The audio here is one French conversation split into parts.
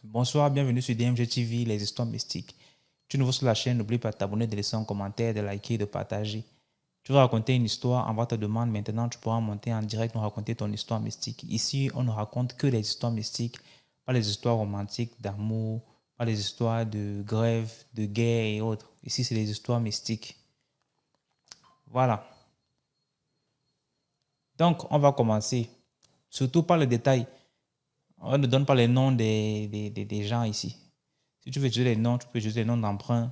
Bonsoir, bienvenue sur DMG TV, les histoires mystiques. Tu es nouveau sur la chaîne, n'oublie pas de t'abonner, de laisser un commentaire, de liker, de partager. Tu veux raconter une histoire, envoie ta demande. Maintenant, tu pourras monter en direct, nous raconter ton histoire mystique. Ici, on ne raconte que les histoires mystiques, pas les histoires romantiques, d'amour, pas les histoires de grève, de guerre et autres. Ici, c'est les histoires mystiques. Voilà. Donc, on va commencer. Surtout par les détails. On ne donne pas les noms des gens ici. Si tu veux utiliser les noms, tu peux utiliser les noms d'emprunt.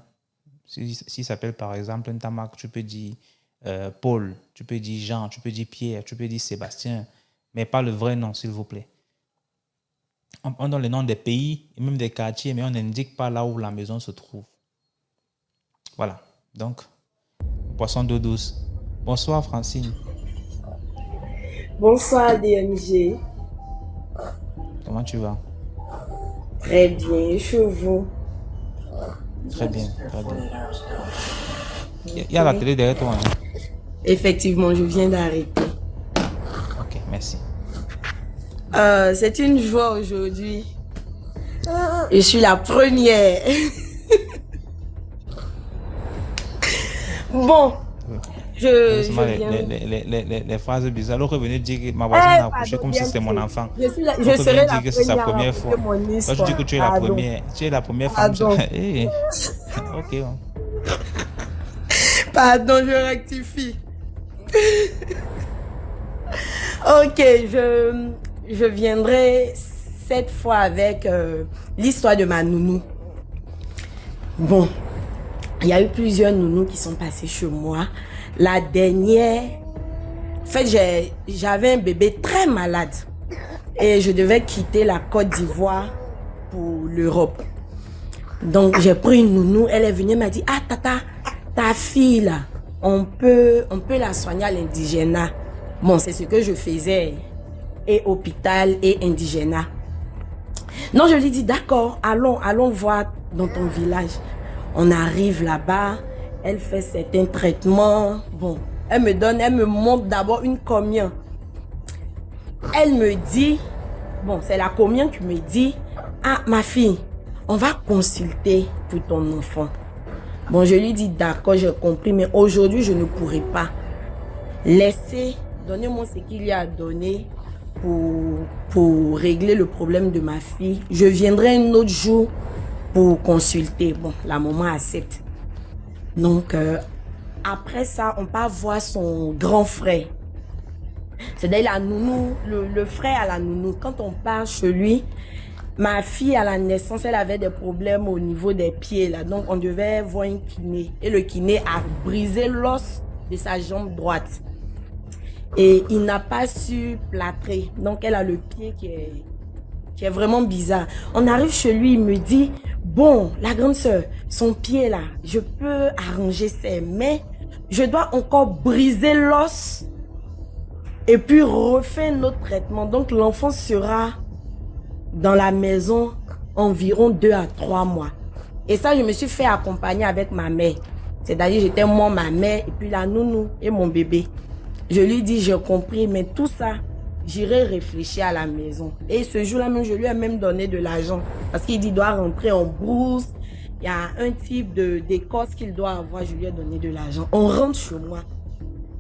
S'il s'appelle par exemple un Tamak, tu peux dire Paul, tu peux dire Jean, tu peux dire Pierre, tu peux dire Sébastien, mais pas le vrai nom, s'il vous plaît. On donne les noms des pays et même des quartiers, mais on n'indique pas là où la maison se trouve. Voilà. Donc, poisson d'eau douce. Bonsoir Francine. Bonsoir DMG. Comment tu vas? Très bien, et chez vous? Très bien, très bien. Il y a la télé derrière toi, hein? Effectivement, je viens d'arrêter. Ok, merci. C'est une joie aujourd'hui. Je suis la première. Bon, je viens... les phrases bizarres. L'autre venait dire que ma voisine a accouché comme si c'était mon enfant. Je serai la première fois. Toi, tu dis que tu es la première. Tu es la première femme. Hey. Ok. Pardon, je rectifie. Ok, je viendrai cette fois avec l'histoire de ma nounou. Bon, il y a eu plusieurs nounous qui sont passés chez moi. La dernière, en fait, j'avais un bébé très malade et je devais quitter la Côte d'Ivoire pour l'Europe. Donc, j'ai pris une nounou, elle est venue, elle m'a dit, ah tata, ta fille là, on peut la soigner à l'indigénat. Bon, c'est ce que je faisais, et hôpital et indigénat. Non, je lui dis, d'accord, allons voir dans ton village. On arrive là-bas, elle fait certains traitements. Bon, elle me montre d'abord une commune. Elle me dit, bon, c'est la commune qui me dit, ah ma fille, on va consulter pour ton enfant. Bon, je lui dis, d'accord, j'ai compris, mais aujourd'hui, je ne pourrai pas. Donnez-moi ce qu'il y a à donner pour régler le problème de ma fille. Je viendrai un autre jour pour consulter. Bon, la maman accepte. Donc, après ça, on part voir son grand frère. C'est-à-dire la nounou, le frère à la nounou. Quand on part chez lui, ma fille à la naissance, elle avait des problèmes au niveau des pieds là. Donc, on devait voir un kiné. Et le kiné a brisé l'os de sa jambe droite. Et il n'a pas su plâtrer. Donc, elle a le pied qui est vraiment bizarre. On arrive chez lui, il me dit, bon, la grande sœur, son pied là, je peux arranger ses mains. Je dois encore briser l'os et puis refaire notre traitement. Donc, l'enfant sera dans la maison environ 2 à 3 mois. Et ça, je me suis fait accompagner avec ma mère. C'est-à-dire, j'étais moi, ma mère, et puis la nounou et mon bébé. Je lui dis, j'ai compris, mais tout ça, j'irai réfléchir à la maison. Et ce jour-là même, je lui ai même donné de l'argent. Parce qu'il dit, il doit rentrer en brousse. Il y a un type d'écorce qu'il doit avoir. Je lui ai donné de l'argent. On rentre chez moi.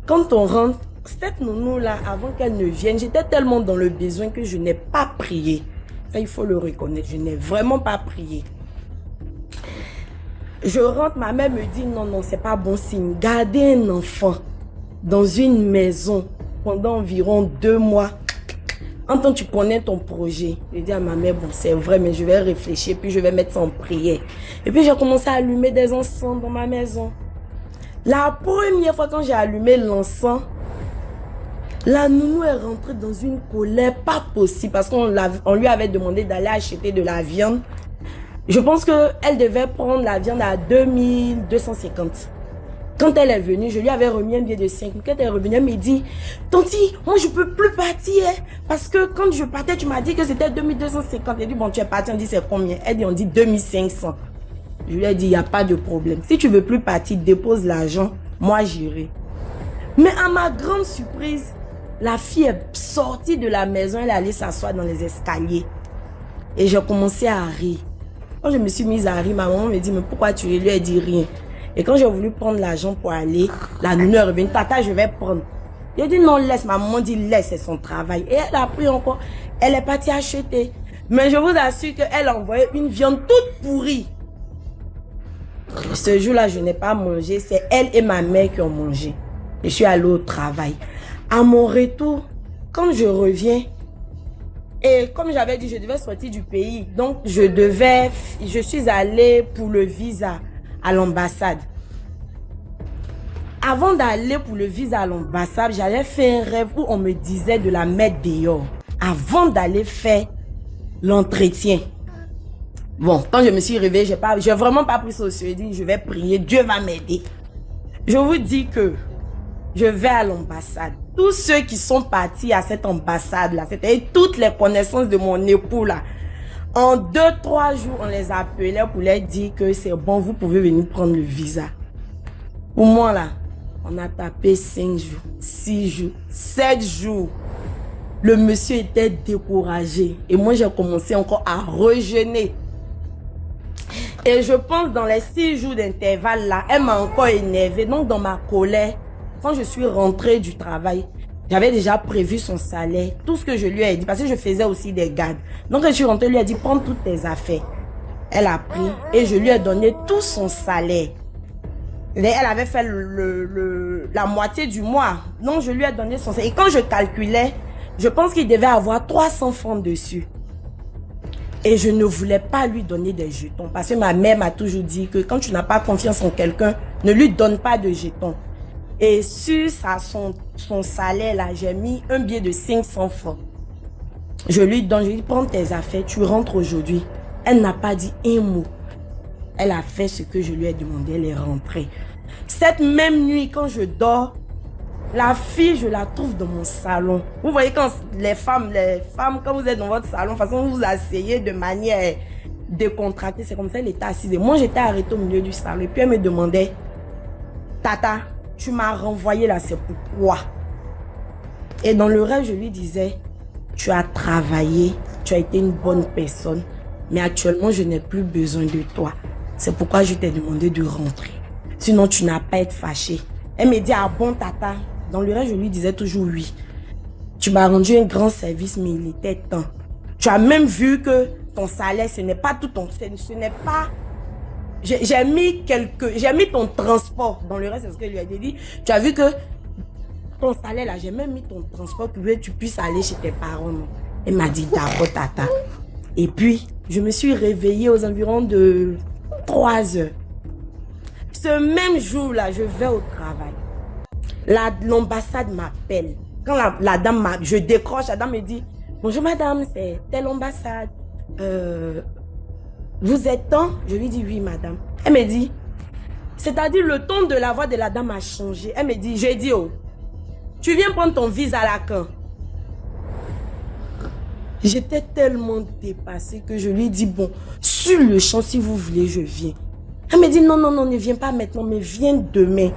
Quand on rentre, cette nounou-là, avant qu'elle ne vienne, j'étais tellement dans le besoin que je n'ai pas prié. Ça, il faut le reconnaître. Je n'ai vraiment pas prié. Je rentre, ma mère me dit, non, non, c'est pas bon signe. Garder un enfant dans une maison pendant environ 2 mois. En tant que tu connais ton projet, je dis à ma mère, bon, c'est vrai, mais je vais réfléchir, puis je vais mettre ça en prière. Et puis, j'ai commencé à allumer des encens dans ma maison. La première fois quand j'ai allumé l'encens, la nounou est rentrée dans une colère pas possible parce qu'on lui avait demandé d'aller acheter de la viande. Je pense qu'elle devait prendre la viande à 2250. Quand elle est venue, je lui avais remis un billet de 5 000. Quand elle est revenue, elle me dit, Tanti, moi je peux plus partir. Parce que quand je partais, tu m'as dit que c'était 2250. Elle dit, bon, tu es parti, on dit c'est combien? Elle dit, on dit 2500. Je lui ai dit, il n'y a pas de problème. Si tu veux plus partir, dépose l'argent, moi j'irai. Mais à ma grande surprise, La fille est sortie de la maison, elle est allée s'asseoir dans les escaliers. Et j'ai commencé à rire. Quand je me suis mise à rire, ma maman me dit, mais pourquoi tu ris? Elle lui a dit rien. Et quand j'ai voulu prendre l'argent pour aller, la nounou est revenue. Tata, je vais prendre. J'ai dit non, laisse. Ma maman dit laisse, c'est son travail. Et elle a pris encore. Elle est partie acheter. Mais je vous assure qu'elle a envoyé une viande toute pourrie. Ce jour-là, je n'ai pas mangé. C'est elle et ma mère qui ont mangé. Je suis allée au travail. À mon retour, quand je reviens, et comme j'avais dit, je devais sortir du pays. Donc, je suis allée pour le visa à l'ambassade. Avant d'aller pour le visa à l'ambassade, j'avais fait un rêve où on me disait de la mettre dehors. Avant d'aller faire l'entretien. Bon, quand je me suis réveillée, j'ai vraiment pas pris ça au sérieux. J'ai dit, je vais prier, Dieu va m'aider. Je vous dis que je vais à l'ambassade. Tous ceux qui sont partis à cette ambassade-là, c'est-à-dire toutes les connaissances de mon époux là, en 2-3 jours, on les appelait pour leur dire que c'est bon, vous pouvez venir prendre le visa. Pour moi là, on a tapé 5 jours, 6 jours, 7 jours. Le monsieur était découragé. Et moi, j'ai commencé encore à rejeûner. Et je pense dans les 6 jours d'intervalle là, elle m'a encore énervée. Donc dans ma colère, quand je suis rentrée du travail, j'avais déjà prévu son salaire. Tout ce que je lui ai dit, parce que je faisais aussi des gardes. Donc quand je suis rentrée, je lui ai dit, prends toutes tes affaires. Elle a pris et je lui ai donné tout son salaire. Elle avait fait la moitié du mois. Donc je lui ai donné son salaire. Et quand je calculais, je pense qu'il devait avoir 300 francs dessus. Et je ne voulais pas lui donner des jetons. Parce que ma mère m'a toujours dit que quand tu n'as pas confiance en quelqu'un, ne lui donne pas de jetons. Et sur son salaire, là, j'ai mis un billet de 500 francs. Je lui donne, je lui dis, prends tes affaires, tu rentres aujourd'hui. Elle n'a pas dit un mot. Elle a fait ce que je lui ai demandé, elle est rentrée. Cette même nuit, quand je dors, la fille, je la trouve dans mon salon. Vous voyez quand les femmes, quand vous êtes dans votre salon, de toute façon, vous vous asseyez de manière décontractée. C'est comme ça, elle était assise. Et moi, j'étais arrêtée au milieu du salon. Et puis, elle me demandait, Tata, tu m'as renvoyé là, c'est pourquoi? Et dans le rêve, je lui disais, tu as travaillé, tu as été une bonne personne, mais actuellement, je n'ai plus besoin de toi. C'est pourquoi je t'ai demandé de rentrer. Sinon, tu n'as pas à être fâchée. Elle me dit, ah bon, Tata? Dans le rêve, je lui disais toujours oui. Tu m'as rendu un grand service, mais il était temps. Tu as même vu que ton salaire, ce n'est pas tout ton... Ce n'est pas... J'ai mis ton transport. Dans le reste, c'est ce que je lui ai dit. Tu as vu que ton salaire, là, j'ai même mis ton transport pour que tu puisses aller chez tes parents. Non? Elle m'a dit, d'accord, Tata. Et puis, je me suis réveillée aux environs de 3 heures. Ce même jour-là, je vais au travail. L'ambassade m'appelle. Quand la dame je décroche, la dame me dit, bonjour madame, c'est telle ambassade. Vous êtes temps? Je lui dis oui madame. Elle me dit, c'est-à-dire le ton de la voix de la dame a changé. Elle me dit, j'ai dit oh, tu viens prendre ton visa à la quand? J'étais tellement dépassée que je lui dis bon, sur le champ si vous voulez je viens. Elle me dit non, non, non, ne viens pas maintenant, mais viens demain.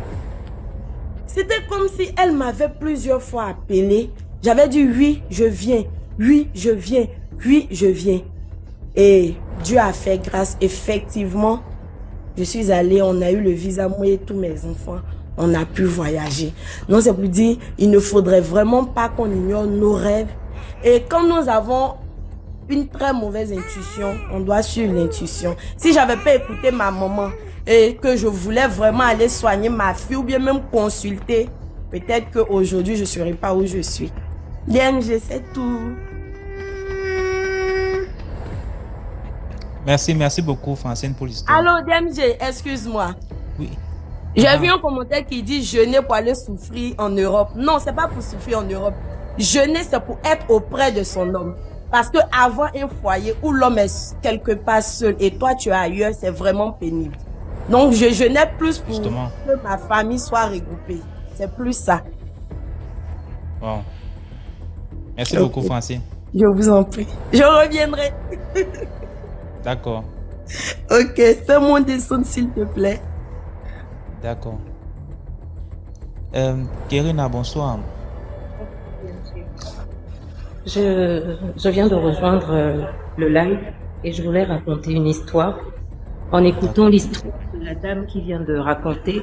C'était comme si elle m'avait plusieurs fois appelé. J'avais dit oui, je viens. Oui, je viens. Oui, je viens. Et Dieu a fait grâce. Effectivement, je suis allée, on a eu le visa, moi et tous mes enfants. On a pu voyager. Non, c'est pour dire, il ne faudrait vraiment pas qu'on ignore nos rêves. Et quand nous avons une très mauvaise intuition, on doit suivre l'intuition. Si j'avais pas écouté ma maman, et que je voulais vraiment aller soigner ma fille ou bien même consulter, peut-être qu'aujourd'hui, je ne serais pas où je suis. Bien, je sais tout. Merci beaucoup, Francine, pour l'histoire. Allô, DMG, excuse-moi. Oui. J'ai vu un commentaire qui dit jeûner pour aller souffrir en Europe. Non, c'est pas pour souffrir en Europe. Jeûner, c'est pour être auprès de son homme. Parce que avoir un foyer où l'homme est quelque part seul et toi tu es ailleurs, c'est vraiment pénible. Donc, je jeûnais plus pour Justement. que ma famille soit regroupée. C'est plus ça. Bon. Merci beaucoup, Francine. Je vous en prie. Je reviendrai. D'accord. Ok, fais-moi descendre s'il te plaît. D'accord. Kérina, bonsoir. Je viens de rejoindre le live et je voulais raconter une histoire. En écoutant l'histoire de la dame qui vient de raconter,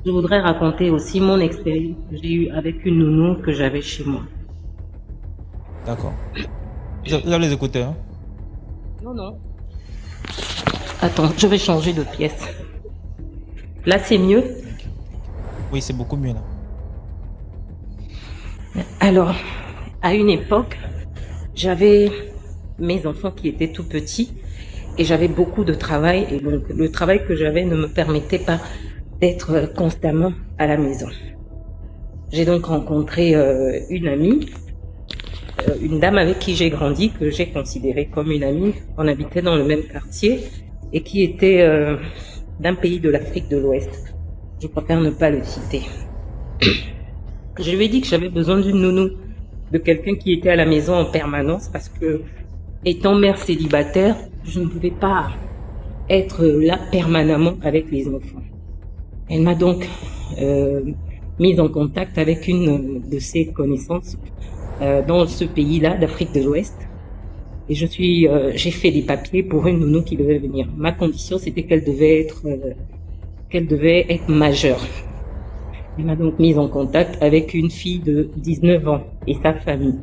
je voudrais raconter aussi mon expérience que j'ai eue avec une nounou que j'avais chez moi. D'accord. Vous avez les écouteurs, hein? Non. Attends, je vais changer de pièce. Là, c'est mieux? Oui, c'est beaucoup mieux là. Alors, à une époque, j'avais mes enfants qui étaient tout petits et j'avais beaucoup de travail. Et donc, le travail que j'avais ne me permettait pas d'être constamment à la maison. J'ai donc rencontré une amie, une dame avec qui j'ai grandi, que j'ai considérée comme une amie. On habitait dans le même quartier et qui était d'un pays de l'Afrique de l'Ouest. Je préfère ne pas le citer. Je lui ai dit que j'avais besoin d'une nounou, de quelqu'un qui était à la maison en permanence parce que, étant mère célibataire, je ne pouvais pas être là permanemment avec les enfants. Elle m'a donc mise en contact avec une de ses connaissances dans ce pays-là d'Afrique de l'Ouest. Et j'ai fait des papiers pour une nounou qui devait venir. Ma condition, c'était qu'elle devait être majeure. Elle m'a donc mise en contact avec une fille de 19 ans et sa famille.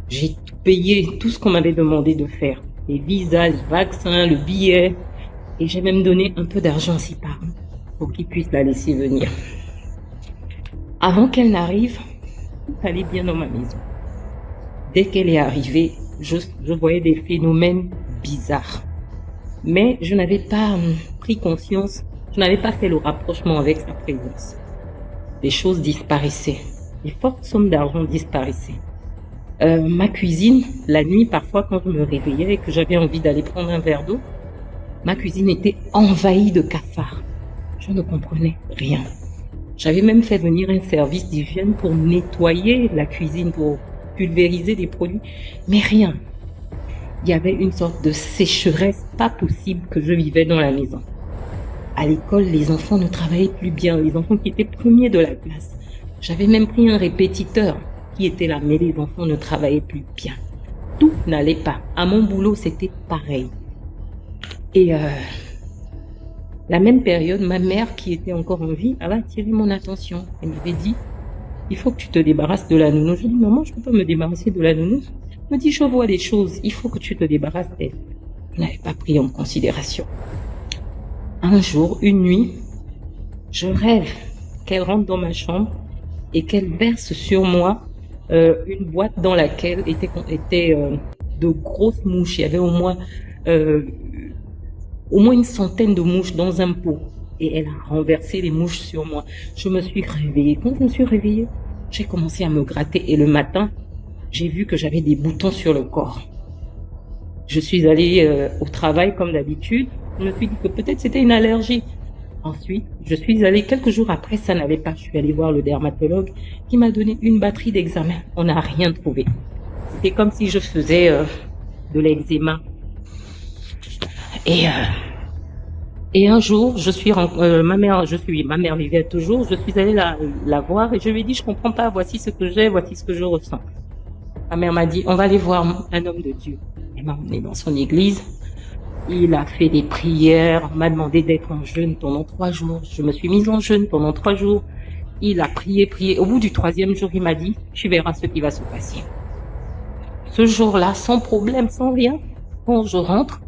J'ai payé tout ce qu'on m'avait demandé de faire. Les visas, les vaccins, le billet. Et j'ai même donné un peu d'argent à ses parents pour qu'ils puissent la laisser venir. Avant qu'elle n'arrive, tout allait bien dans ma maison. Dès qu'elle est arrivée, je voyais des phénomènes bizarres. Mais je n'avais pas pris conscience, je n'avais pas fait le rapprochement avec sa présence. Les choses disparaissaient. Les fortes sommes d'argent disparaissaient. Ma cuisine, la nuit, parfois quand je me réveillais et que j'avais envie d'aller prendre un verre d'eau, ma cuisine était envahie de cafards. Je ne comprenais rien. J'avais même fait venir un service d'hygiène pour nettoyer la cuisine, pour pulvériser des produits, mais rien. Il y avait une sorte de sécheresse pas possible que je vivais dans la maison. À l'école, les enfants ne travaillaient plus bien, les enfants qui étaient premiers de la classe. J'avais même pris un répétiteur qui était là, mais les enfants ne travaillaient plus bien. Tout n'allait pas. À mon boulot, c'était pareil. Et la même période, ma mère, qui était encore en vie, avait attiré mon attention. Elle m'avait dit, il faut que tu te débarrasses de la nounou. Je dis, maman, je ne peux pas me débarrasser de la nounou. Elle me dit, je vois des choses, il faut que tu te débarrasses d'elle. Je n'avais pas pris en considération. Un jour, une nuit, je rêve qu'elle rentre dans ma chambre et qu'elle verse sur moi une boîte dans laquelle étaient de grosses mouches. Il y avait au moins une centaine de mouches dans un pot. Et elle a renversé les mouches sur moi. Je me suis réveillée. Quand je me suis réveillée, j'ai commencé à me gratter. Et le matin, j'ai vu que j'avais des boutons sur le corps. Je suis allée au travail comme d'habitude. Je me suis dit que peut-être c'était une allergie. Ensuite, je suis allée, quelques jours après, ça n'allait pas. Je suis allée voir le dermatologue qui m'a donné une batterie d'examens. On n'a rien trouvé. C'était comme si je faisais de l'eczéma. Et un jour, ma mère vivait toujours, je suis allée la voir et je lui ai dit, je comprends pas, voici ce que j'ai, voici ce que je ressens. Ma mère m'a dit, on va aller voir un homme de Dieu. Elle m'a emmenée dans son église. Il a fait des prières, m'a demandé d'être en jeûne pendant 3 jours. Je me suis mise en jeûne pendant 3 jours. Il a prié. Au bout du 3e jour, il m'a dit, tu verras ce qui va se passer. Ce jour-là, sans problème, sans rien, quand je rentre,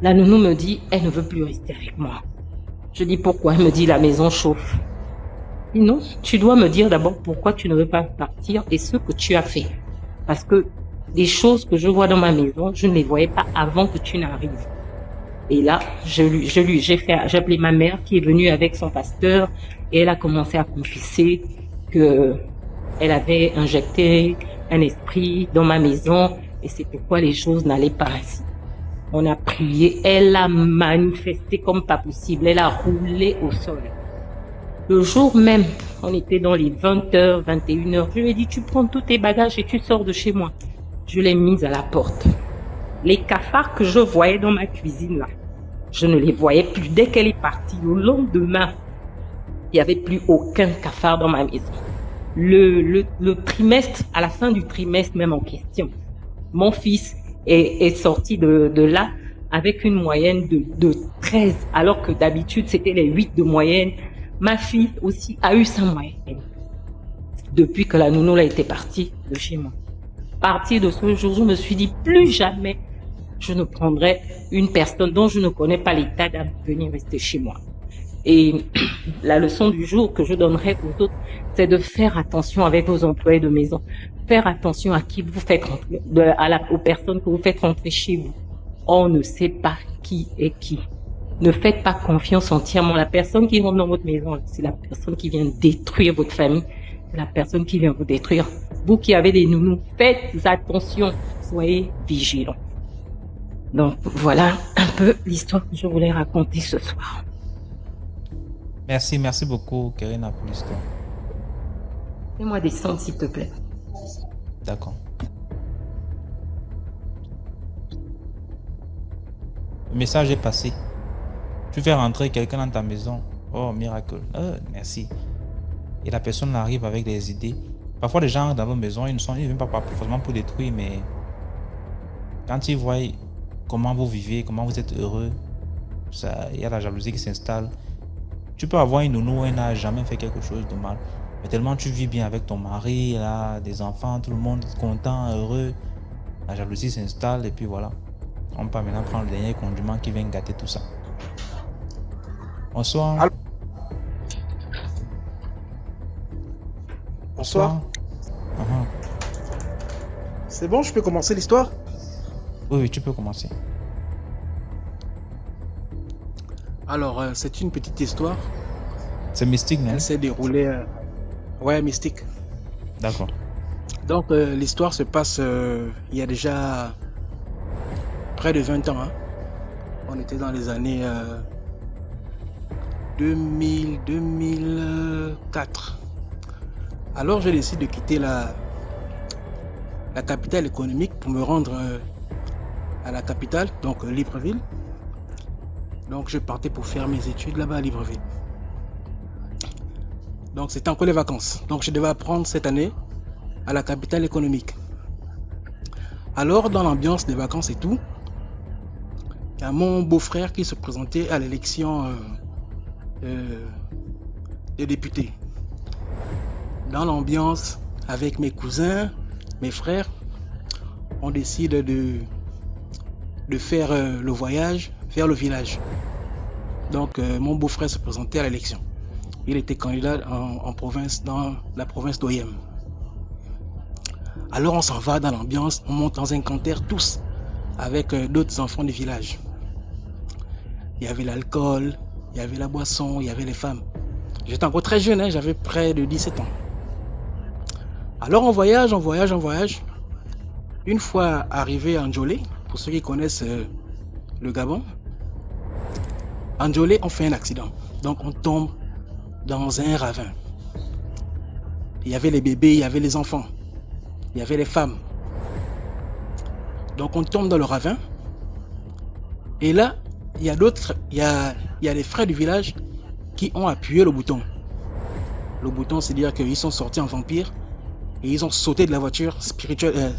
la nounou me dit, elle ne veut plus rester avec moi. Je dis, pourquoi? Elle me dit, la maison chauffe. Je dis, non, tu dois me dire d'abord pourquoi tu ne veux pas partir et ce que tu as fait. Parce que les choses que je vois dans ma maison, je ne les voyais pas avant que tu n'arrives. Et là, j'ai appelé ma mère qui est venue avec son pasteur et elle a commencé à confesser que elle avait injecté un esprit dans ma maison et c'est pourquoi les choses n'allaient pas ainsi. On a prié, elle a manifesté comme pas possible, elle a roulé au sol. Le jour même, on était dans les 20h, 21h, je lui ai dit, tu prends tous tes bagages et tu sors de chez moi. Je l'ai mise à la porte. Les cafards que je voyais dans ma cuisine là, je ne les voyais plus. Dès qu'elle est partie, le lendemain, il n'y avait plus aucun cafard dans ma maison. le trimestre, à la fin du trimestre même en question, mon fils est sorti de là avec une moyenne de 13, alors que d'habitude c'était les 8 de moyenne. Ma fille aussi a eu sa moyenne depuis que la nounou a été partie de chez moi. À partir de ce jour, je me suis dit plus jamais je ne prendrai une personne dont je ne connais pas l'état d'âme venir rester chez moi. Et la leçon du jour que je donnerai aux autres, c'est de faire attention avec vos employés de maison. Faire attention à qui vous faites rentrer, aux personnes que vous faites rentrer chez vous. On ne sait pas qui est qui. Ne faites pas confiance entièrement. La personne qui rentre dans votre maison, c'est la personne qui vient détruire votre famille. C'est la personne qui vient vous détruire. Vous qui avez des nounous, faites attention. Soyez vigilants. Donc voilà un peu l'histoire que je voulais raconter ce soir. Merci beaucoup, Karina, pour l'histoire. Fais-moi descendre, s'il te plaît. D'accord. Le message est passé. Tu fais rentrer quelqu'un dans ta maison. Oh, miracle. Oh, merci. Et la personne arrive avec des idées. Parfois, les gens dans vos maisons, ils ne viennent pas forcément pour détruire, mais quand ils voient comment vous vivez, comment vous êtes heureux, il y a la jalousie qui s'installe. Tu peux avoir une nounou, elle n'a jamais fait quelque chose de mal. Mais tellement tu vis bien avec ton mari, là, des enfants, tout le monde est content, heureux. La jalousie s'installe et puis voilà. On peut maintenant prendre le dernier condiment qui vient gâter tout ça. Bonsoir. Allô? Bonsoir. C'est bon, je peux commencer l'histoire? Oui, tu peux commencer. Alors, c'est une petite histoire. C'est mystique, non? Elle s'est déroulée... Ouais, mystique. D'accord. Donc, l'histoire se passe il y a déjà près de 20 ans. Hein. On était dans les années 2004. Alors, je décide de quitter la capitale économique pour me rendre à la capitale, donc Libreville. Donc, je partais pour faire mes études là-bas à Libreville. Donc, c'était encore les vacances. Donc, je devais apprendre cette année à la capitale économique. Alors, dans l'ambiance des vacances et tout, il y a mon beau-frère qui se présentait à l'élection des députés. Dans l'ambiance, avec mes cousins, mes frères, on décide de faire le voyage vers le village. Donc, mon beau-frère se présentait à l'élection. Il était candidat en province, dans la province d'Oyem. Alors, on s'en va dans l'ambiance, on monte dans un canter tous, avec d'autres enfants du village. Il y avait l'alcool, il y avait la boisson, il y avait les femmes. J'étais encore très jeune, hein, j'avais près de 17 ans. Alors, on voyage. Une fois arrivé à Ndjolé, pour ceux qui connaissent le Gabon, à Ndjolé, on fait un accident. Donc, on tombe dans un ravin. Il y avait les bébés, il y avait les enfants, il y avait les femmes. Donc, on tombe dans le ravin. Et là, il y a les frères du village qui ont appuyé le bouton. Le bouton, c'est dire qu'ils sont sortis en vampire et ils ont sauté de la voiture spirituelle.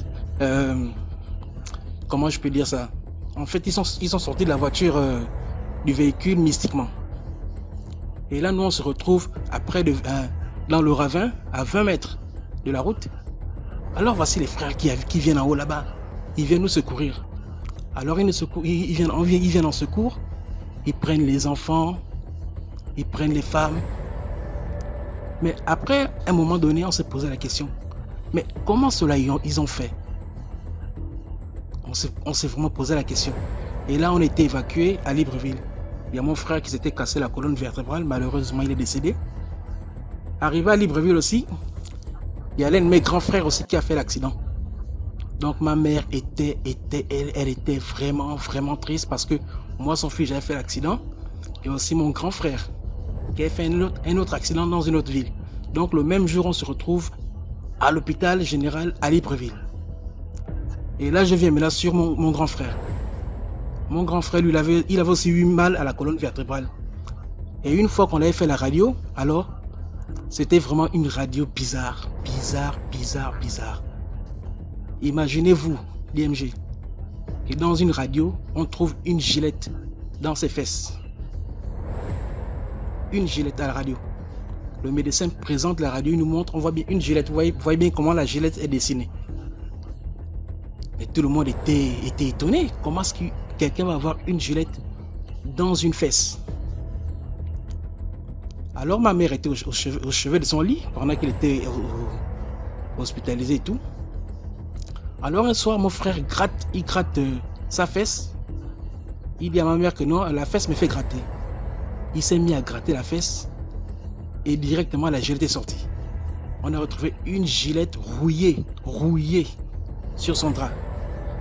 Comment je peux dire ça? En fait, ils sont sortis de la voiture du véhicule mystiquement. Et là, nous, on se retrouve après dans le ravin, à 20 mètres de la route. Alors, voici les frères qui viennent en haut là-bas. Ils viennent nous secourir. Alors, ils viennent en secours. Ils prennent les enfants. Ils prennent les femmes. Mais après, à un moment donné, on s'est posé la question. Mais comment cela ils ont fait? On s'est vraiment posé la question. Et là, on était évacué à Libreville. Il y a mon frère qui s'était cassé la colonne vertébrale. Malheureusement, il est décédé. Arrivé à Libreville aussi, il y a l'un de mes grands frères aussi qui a fait l'accident. Donc ma mère elle était vraiment triste parce que moi, son fils, j'avais fait l'accident. Et aussi mon grand frère qui a fait un autre accident dans une autre ville. Donc le même jour, on se retrouve à l'hôpital général à Libreville. Et là, je viens maintenant sur mon grand frère. Mon grand frère, lui, il avait aussi eu mal à la colonne vertébrale. Et une fois qu'on avait fait la radio, alors, C'était vraiment une radio bizarre. Imaginez-vous, l'IMG, que dans une radio, on trouve une gilette dans ses fesses. Une gilette à la radio. Le médecin présente la radio, il nous montre, on voit bien une gilette. Vous voyez bien comment la gilette est dessinée. Et tout le monde était étonné. Comment est-ce que quelqu'un va avoir une gilette dans une fesse? Alors ma mère était au chevet de son lit pendant qu'il était hospitalisé et tout. Alors un soir, mon frère gratte sa fesse. Il dit à ma mère que non, la fesse me fait gratter. Il s'est mis à gratter la fesse et directement la gilette est sortie. On a retrouvé une gilette rouillée sur son drap.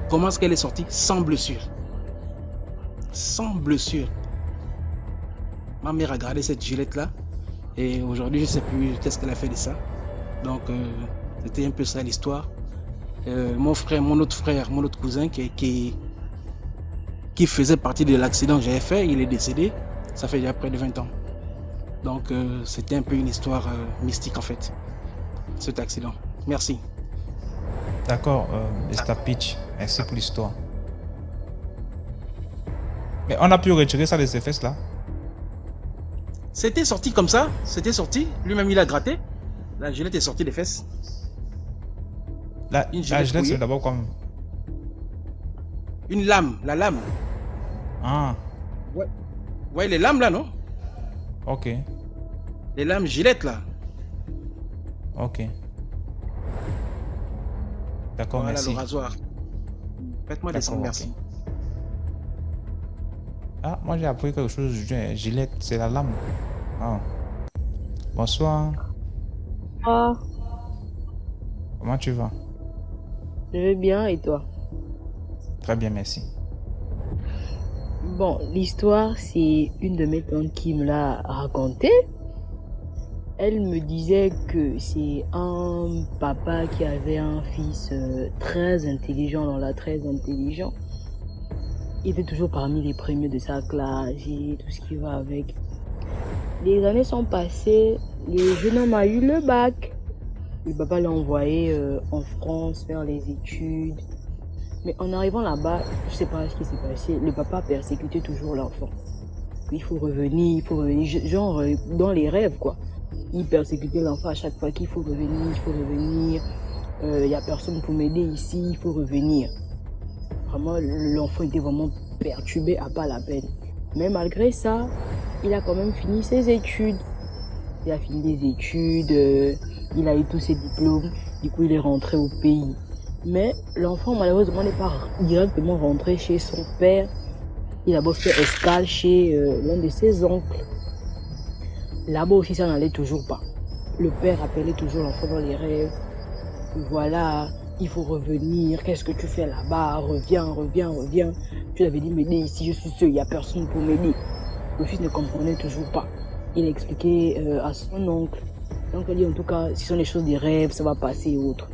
Comment est-ce qu'elle est sortie? Sans blessure. Sans blessure. Ma mère a gardé cette gilette là et aujourd'hui je ne sais plus qu'est-ce qu'elle a fait de ça. Donc c'était un peu ça l'histoire. Mon autre cousin qui faisait partie de l'accident que j'avais fait, il est décédé. Ça fait déjà près de 20 ans. Donc c'était un peu une histoire mystique en fait, cet accident. Merci. D'accord, Mr. Pitch, merci pour l'histoire. Mais on a pu retirer ça de ses fesses là? C'était sorti comme ça, c'était sorti. Lui-même il a gratté. La gilette est sortie des fesses. La gilette c'est d'abord comme... Une lame, la lame. Ah. Ouais, les lames là, non? Ok. Les lames gilettes là. Ok. D'accord, voilà, merci. Le rasoir. Faites-moi descendre, merci. Ah, moi j'ai appris quelque chose. Gilette, c'est la lame. Ah. Bonsoir. Ah, Comment tu vas? je vais bien et toi? Très bien, merci. Bon, l'histoire, c'est une de mes tantes qui me l'a racontée. Elle me disait que c'est un papa qui avait un fils très intelligent, très intelligent. Il était toujours parmi les premiers de sa classe et tout ce qui va avec. Les années sont passées, le jeune homme a eu le bac. Le papa l'a envoyé en France faire les études. Mais en arrivant là-bas, je sais pas ce qui s'est passé, le papa persécutait toujours l'enfant. Il faut revenir, genre dans les rêves quoi. Il persécutait l'enfant à chaque fois qu'il faut revenir, il y a personne pour m'aider ici, il faut revenir. Vraiment, l'enfant était vraiment perturbé à pas la peine. Mais malgré ça, il a quand même fini ses études. Il a fini les études, il a eu tous ses diplômes, du coup il est rentré au pays. Mais l'enfant malheureusement n'est pas directement rentré chez son père. Il a beau faire escale chez l'un de ses oncles. Là-bas aussi ça n'allait toujours pas. Le père appelait toujours l'enfant dans les rêves. Voilà, il faut revenir, qu'est-ce que tu fais là-bas? Reviens. Tu l'avais dit m'aider ici, je suis seul, il n'y a personne pour m'aider. Le fils ne comprenait toujours pas. Il a expliqué à son oncle. L'oncle a dit en tout cas, si ce sont des choses des rêves, ça va passer et autres.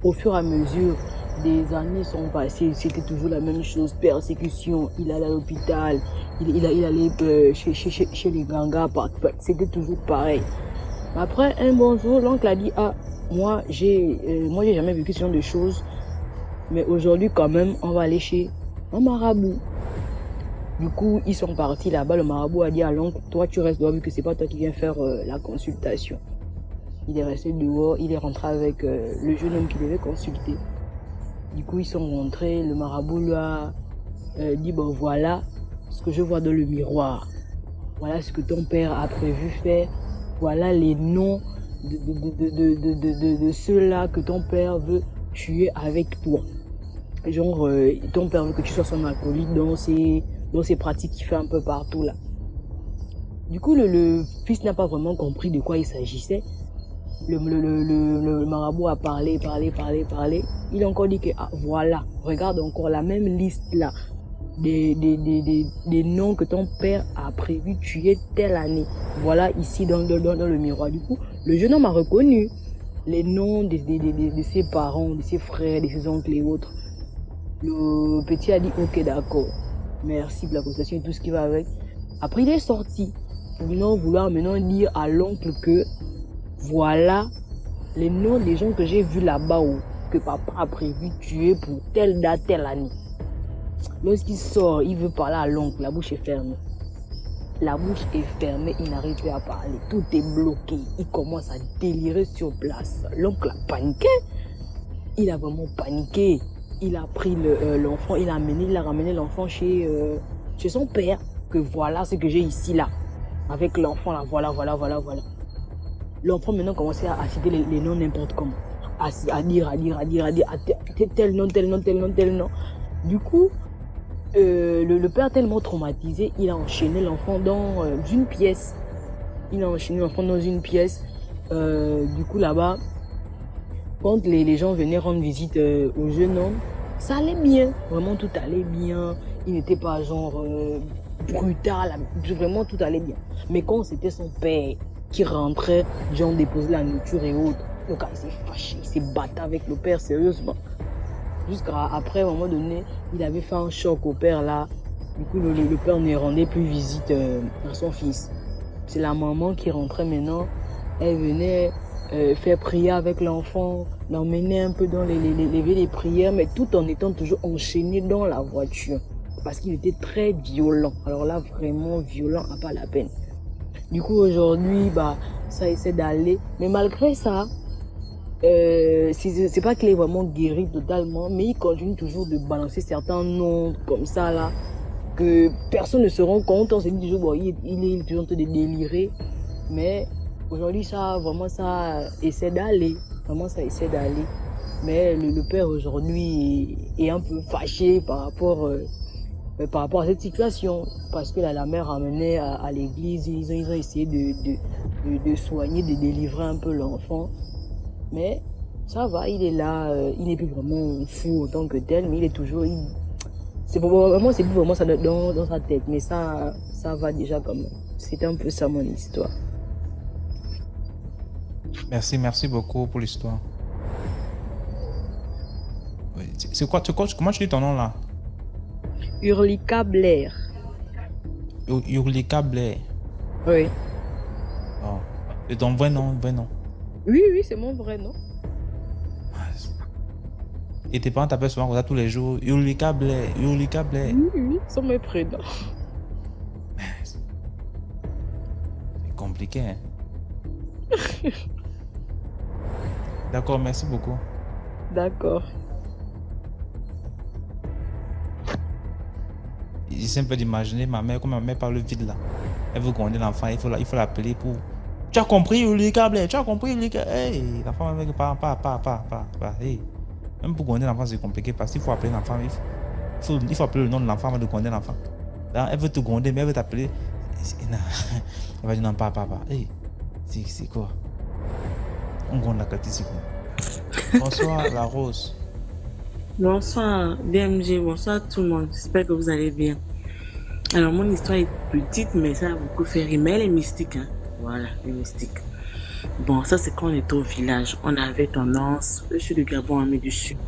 Au fur et à mesure, des années sont passées, c'était toujours la même chose, persécution, il allait à l'hôpital, il allait chez les gangas, c'était toujours pareil. Après, un bon jour, l'oncle a dit, ah, moi j'ai jamais vécu ce genre de choses, mais aujourd'hui quand même, on va aller chez un marabout. Du coup, ils sont partis là-bas, le marabout a dit à l'oncle, toi tu restes dehors vu que c'est pas toi qui viens faire la consultation. Il est resté dehors, il est rentré avec le jeune homme qui devait consulter. Du coup, ils sont rentrés, le marabout lui a dit, bon voilà ce que je vois dans le miroir. Voilà ce que ton père a prévu faire. Voilà les noms de ceux-là que ton père veut tuer avec toi. Genre, ton père veut que tu sois son acolyte dans ces pratiques qu'il fait un peu partout là. Du coup, le fils n'a pas vraiment compris de quoi il s'agissait. Le marabout a parlé. Il a encore dit que, ah, voilà, regarde encore la même liste là. Des noms que ton père a prévu tuer telle année. Voilà ici dans le miroir. Du coup, le jeune homme a reconnu les noms de ses parents, de ses frères, de ses oncles et autres. Le petit a dit, ok, d'accord. Merci pour la consultation et tout ce qui va avec. Après, il est sorti. maintenant vouloir dire à l'oncle que voilà les noms des gens que j'ai vus là-bas ou que papa a prévu tuer pour telle date, telle année. Lorsqu'il sort, il veut parler à l'oncle, la bouche est fermée. La bouche est fermée, il n'arrive plus à parler. Tout est bloqué. Il commence à délirer sur place. L'oncle a paniqué. Il a vraiment paniqué. Il a pris l'enfant, il a ramené l'enfant chez son père. Que voilà ce que j'ai ici là. Avec l'enfant là, voilà. L'enfant maintenant commençait à citer les noms n'importe comment. À dire, tel nom. Du coup, le père tellement traumatisé, il a enchaîné l'enfant dans une pièce. Du coup, là-bas, quand les gens venaient rendre visite au jeune homme, ça allait bien. Vraiment, tout allait bien. Il n'était pas genre brutal. Vraiment, tout allait bien. Mais quand c'était son père qui rentrait, genre déposer la nourriture et autres, le gars, il s'est fâché. Il s'est battu avec le père, sérieusement. Jusqu'à après, à un moment donné, il avait fait un choc au père là. Du coup, le père ne rendait plus visite à son fils. C'est la maman qui rentrait maintenant. Elle venait faire prier avec l'enfant, l'emmener un peu dans les prières, mais tout en étant toujours enchaîné dans la voiture. Parce qu'il était très violent. Alors là, vraiment violent, à pas la peine. Du coup, aujourd'hui, ça essaie d'aller. Mais malgré ça, c'est pas qu'il est vraiment guéri totalement, mais il continue toujours de balancer certains noms comme ça là, que personne ne se rend compte. On se dit toujours, bon, il est toujours en train de délirer, mais aujourd'hui ça essaie d'aller, vraiment ça essaie d'aller. Mais le père aujourd'hui est un peu fâché par rapport à cette situation, parce que la mère amenait à l'église, ils ont essayé de soigner, de délivrer un peu l'enfant. Mais ça va, il est là, il n'est plus vraiment fou en tant que tel, mais il est toujours... C'est plus vraiment ça dans sa tête, mais ça va déjà quand même. C'est un peu ça mon histoire. Merci beaucoup pour l'histoire. C'est quoi, comment tu dis ton nom là? Urlika Blair. Urlika Blair. Oui. Oh. C'est ton vrai nom? Oui, c'est mon vrai nom. Et tes parents t'appellent souvent comme ça tous les jours? Urlika Blair. Oui, c'est mes prénoms. C'est compliqué, hein? D'accord, merci beaucoup. D'accord. J'essaie un peu d'imaginer ma mère, comme ma mère parle vite là. Elle veut gronder l'enfant, il faut l'appeler pour... Tu as compris, Ulrika Blair? Tu as compris, Ulrika? Hey, l'enfant avec pas. Hey. Même pour gronder l'enfant, c'est compliqué parce qu'il faut appeler l'enfant. Il faut appeler le nom de l'enfant avant de gronder l'enfant. Là, elle veut te gronder, mais elle veut t'appeler. Elle va dire non, pas. Hey, c'est quoi? On gronde la qualité, c'est quoi? Bonsoir, la Rose. Bonsoir DMG, bonsoir tout le monde, j'espère que vous allez bien. Alors mon histoire est petite mais ça a beaucoup fait rire, mais elle est mystique, hein. Voilà, elle est mystique. Bon, ça c'est quand on était au village, on avait tendance, je suis du Gabon, mais du Sud,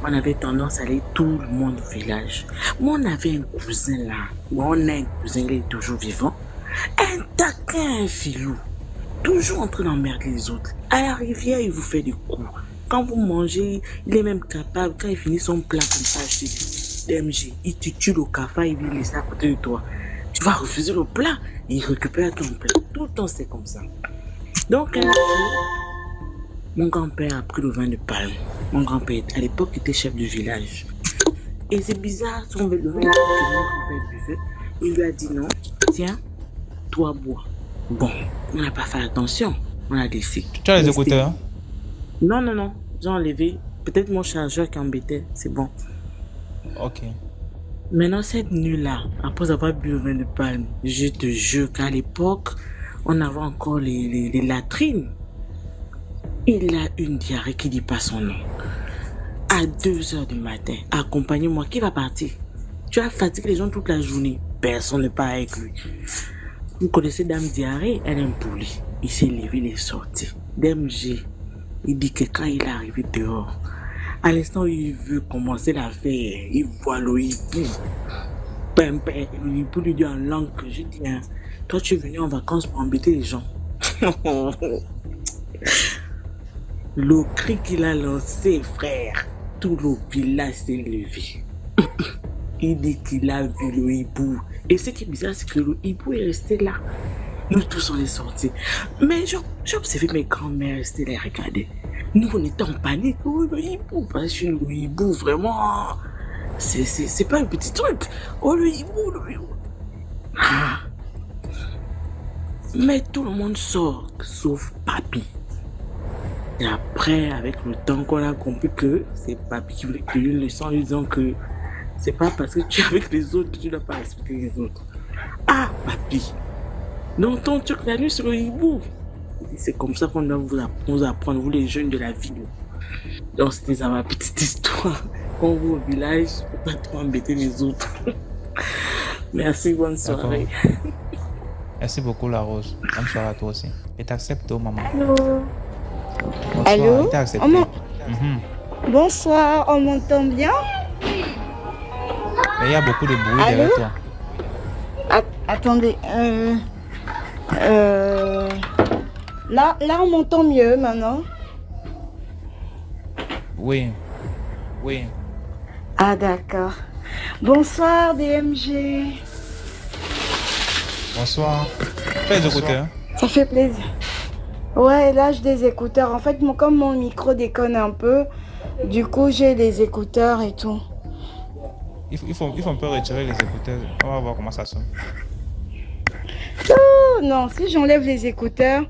on avait tendance à aller tout le monde au village. Moi on avait un cousin là, bon, on a un cousin, il est toujours vivant, un taquin, un filou, toujours en train d'emmerder les autres. À la rivière il vous fait des coups. Quand vous mangez, il est même capable, quand il finit son plat comme ça, je te dis, DMG, il te tue le cafard, il vient laisser à côté de toi. Tu vas refuser le plat, il récupère ton plat. Tout le temps, c'est comme ça. Donc, un jour, mon grand-père a pris le vin de palme. Mon grand-père, à l'époque, était chef de village. Et c'est bizarre, son vin que mon grand-père buvait, il lui a dit non, tiens, toi bois. Bon, on n'a pas fait attention, on a laissé. Tu as les écouteurs? Non, j'ai enlevé. Peut-être mon chargeur qui embêtait, c'est bon. Ok. Maintenant, cette nuit-là, après avoir bu le vin de palme, je te jure qu'à l'époque, on avait encore les latrines. Il a une diarrhée qui dit pas son nom. À 2h du matin, accompagnez-moi, qui va partir? Tu as fatigué les gens toute la journée. Personne n'est pas avec lui. Vous connaissez Dame Diarrhée? Elle est un poulet. Il s'est levé, il est sorti. DMG. Il dit que quand il est arrivé dehors, à l'instant où il veut commencer l'affaire, il voit le hibou. Il lui dit en langue que je dis, hein, Toi, tu es venu en vacances pour embêter les gens. Le cri qu'il a lancé, frère, tout le village s'est levé. Il dit qu'il a vu le hibou. Et ce qui est bizarre, c'est que le hibou est resté là. Nous tous, on est sortis. Mais j'ai observé mes grands-mères rester là et regarder. Nous, on était en panique. Oh, le hibou, parce que le hibou, vraiment, c'est pas un petit truc. Oh, le hibou, le hibou. Ah. Mais tout le monde sort, sauf Papy. Et après, avec le temps qu'on a compris que c'est Papy qui voulait cueillir une leçon en lui disant que c'est pas parce que tu es avec les autres que tu dois pas respecter les autres. Ah, Papy, non, ton truc la nuit sur le hibou. C'est comme ça qu'on doit vous apprendre, vous les jeunes de la ville. Donc c'était ça ma petite histoire. Quand vous au village, faut pas trop embêter les autres. Merci, bonne soirée. Merci beaucoup, la Rose. Bonne soirée à toi aussi. Et t'acceptes, oh, maman. Allô. Bonsoir, Allô. et t'as accepté. Bonsoir, on m'entend bien? Mais il y a beaucoup de bruit Allô? derrière toi. Attendez. Là, on m'entend mieux maintenant. Oui. Oui. Ah, d'accord. Bonsoir, DMG. Bonsoir. Fais les écouteurs. Ça fait plaisir. Ouais, là, j'ai des écouteurs. En fait, comme mon micro déconne un peu, du coup, j'ai des écouteurs et tout. Il faut un peu retirer les écouteurs. On va voir comment ça sonne. Oh, non, si j'enlève les écouteurs,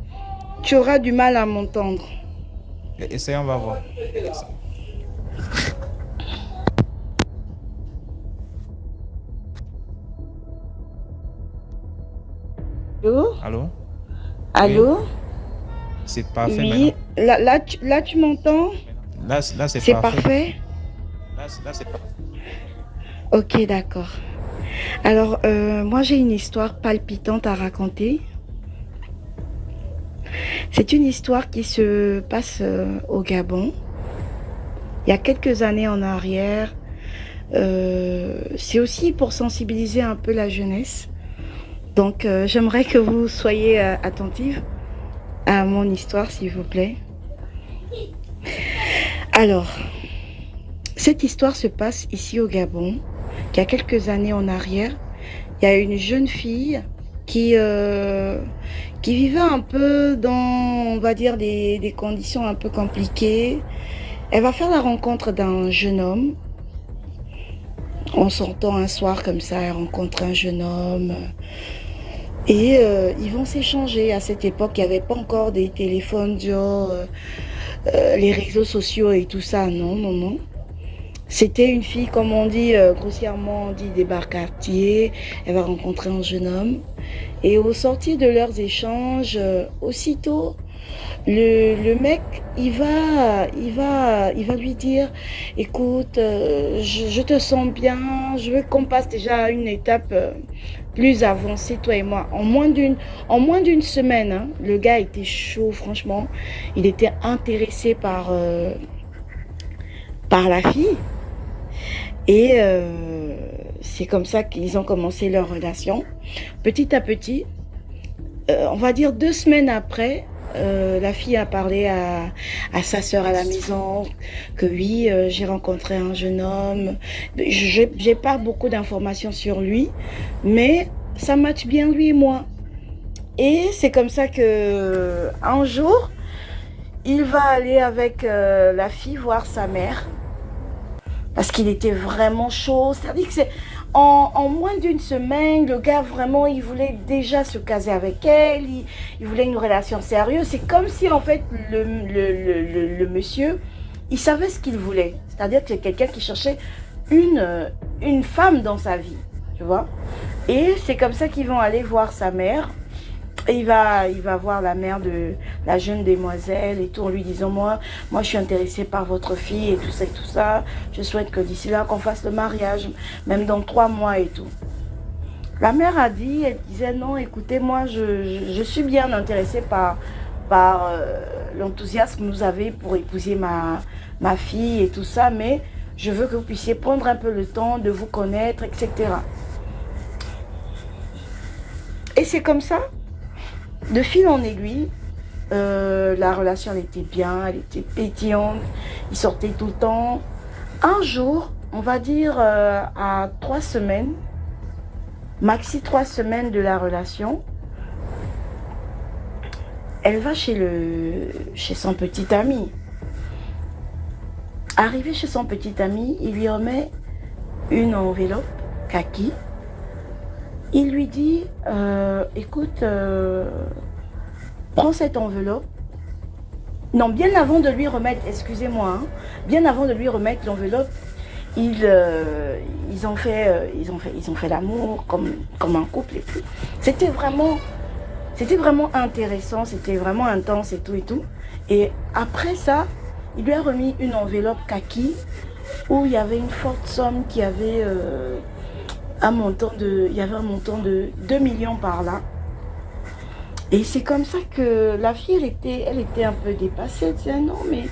tu auras du mal à m'entendre. Essayons, on va voir. Allô? Allô? Allô? Oui. C'est parfait Oui. maintenant. Là, tu m'entends? Là c'est C'est parfait. parfait? Là, c'est parfait. Ok, d'accord. Alors, moi, j'ai une histoire palpitante à raconter. C'est une histoire qui se passe au Gabon. Il y a quelques années en arrière. C'est aussi pour sensibiliser un peu la jeunesse. Donc, j'aimerais que vous soyez attentifs à mon histoire, s'il vous plaît. Alors, cette histoire se passe ici au Gabon. Il y a quelques années en arrière, il y a une jeune fille qui vivait un peu dans, on va dire, des conditions un peu compliquées. Elle va faire la rencontre d'un jeune homme. En sortant un soir comme ça, elle rencontre un jeune homme. Et ils vont s'échanger. À cette époque, il n'y avait pas encore des téléphones, genre, les réseaux sociaux et tout ça. Non, non, non. C'était une fille, comme on dit, grossièrement, on dit des barquartiers. Elle va rencontrer un jeune homme. Et au sortir de leurs échanges, aussitôt, le mec, il va lui dire, écoute, je te sens bien, je veux qu'on passe déjà à une étape plus avancée, toi et moi. En moins d'une semaine, hein, le gars était chaud, franchement. Il était intéressé par la fille. Et c'est comme ça qu'ils ont commencé leur relation. Petit à petit, on va dire 2 semaines après, la fille a parlé à sa sœur à la maison que oui, j'ai rencontré un jeune homme. J'ai pas beaucoup d'informations sur lui, mais ça match bien lui et moi. Et c'est comme ça que un jour, il va aller avec la fille voir sa mère. Parce qu'il était vraiment chaud. C'est-à-dire que c'est en moins d'une semaine, le gars vraiment, il voulait déjà se caser avec elle. Il voulait une relation sérieuse. C'est comme si en fait le monsieur, il savait ce qu'il voulait. C'est-à-dire que c'est quelqu'un qui cherchait une femme dans sa vie, tu vois. Et c'est comme ça qu'ils vont aller voir sa mère. Et il va voir la mère de la jeune demoiselle et tout en lui disant moi je suis intéressée par votre fille et tout ça et tout ça. Je souhaite que d'ici là qu'on fasse le mariage, même dans 3 mois et tout. La mère a dit, elle disait non, écoutez, moi je suis bien intéressée par l'enthousiasme que vous avez pour épouser ma fille et tout ça, mais je veux que vous puissiez prendre un peu le temps de vous connaître, etc. Et c'est comme ça, de fil en aiguille, la relation elle était bien, elle était pétillante, ils sortaient tout le temps. Un jour, on va dire à 3 semaines, maxi 3 semaines de la relation, elle va chez son petit ami. Arrivée chez son petit ami, il lui remet une enveloppe kaki. Il lui dit, écoute, prends cette enveloppe. Non, bien avant de lui remettre, excusez-moi, hein, bien avant de lui remettre l'enveloppe, ils ont fait l'amour comme un couple et tout. C'était vraiment intéressant, c'était vraiment intense et tout et tout. Et après ça, il lui a remis une enveloppe kaki où il y avait une forte somme qui avait un montant de 2 millions par là. Et c'est comme ça que la fille, elle était un peu dépassée. Elle disait, non, mais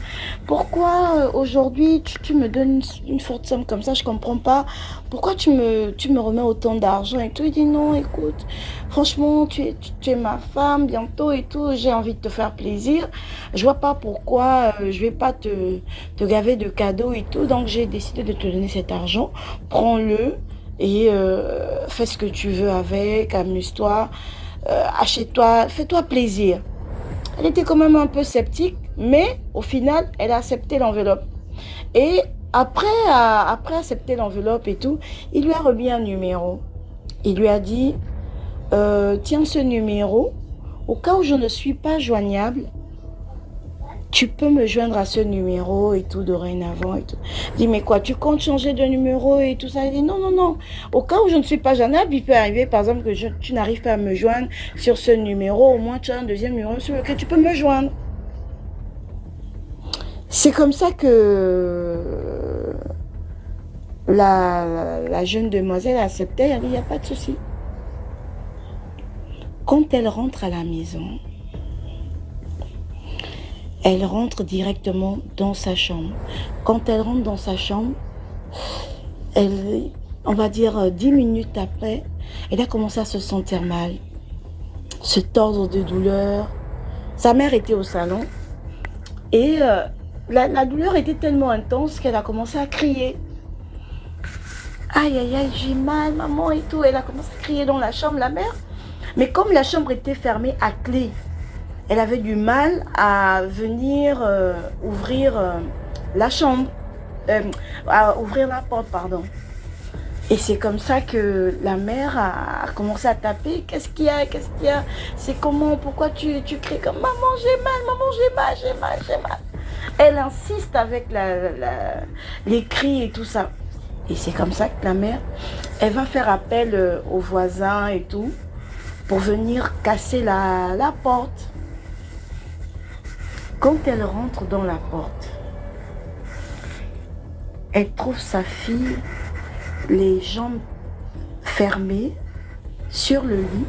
pourquoi aujourd'hui tu me donnes une forte somme comme ça? Je comprends pas. Pourquoi tu me remets autant d'argent et tout? Il dit, non, écoute, franchement, tu es ma femme bientôt et tout. J'ai envie de te faire plaisir. Je vois pas pourquoi je vais pas te gaver de cadeaux et tout. Donc, j'ai décidé de te donner cet argent. Prends-le et fais ce que tu veux avec, amuse-toi. Achète-toi, fais-toi plaisir. Elle était quand même un peu sceptique, mais au final, elle a accepté l'enveloppe. Et après accepter l'enveloppe et tout, il lui a remis un numéro. Il lui a dit, tiens ce numéro, au cas où je ne suis pas joignable, tu peux me joindre à ce numéro et tout dorénavant et tout. Je dis, mais quoi, tu comptes changer de numéro et tout ça? Il dit, non, non, non. Au cas où je ne suis pas joignable, il peut arriver, par exemple, que tu n'arrives pas à me joindre sur ce numéro. Au moins, tu as un deuxième numéro sur lequel tu peux me joindre. C'est comme ça que la jeune demoiselle acceptait. Elle dit, il n'y a pas de souci. Quand elle rentre à la maison, elle rentre directement dans sa chambre. Quand elle rentre dans sa chambre, on va dire 10 minutes après, elle a commencé à se sentir mal, se tordre de douleur. Sa mère était au salon et la douleur était tellement intense qu'elle a commencé à crier. Aïe, aïe, aïe, j'ai mal, maman et tout. Elle a commencé à crier dans la chambre, la mère. Mais comme la chambre était fermée à clé, elle avait du mal à venir ouvrir la chambre, à ouvrir la porte, pardon. Et c'est comme ça que la mère a commencé à taper. Qu'est-ce qu'il y a? Qu'est-ce qu'il y a? C'est comment? Pourquoi tu cries comme maman, j'ai mal, maman, j'ai mal, j'ai mal, j'ai mal. Elle insiste avec les cris et tout ça. Et c'est comme ça que la mère, elle va faire appel aux voisins et tout pour venir casser la porte. Quand elle rentre dans la porte, elle trouve sa fille, les jambes fermées, sur le lit,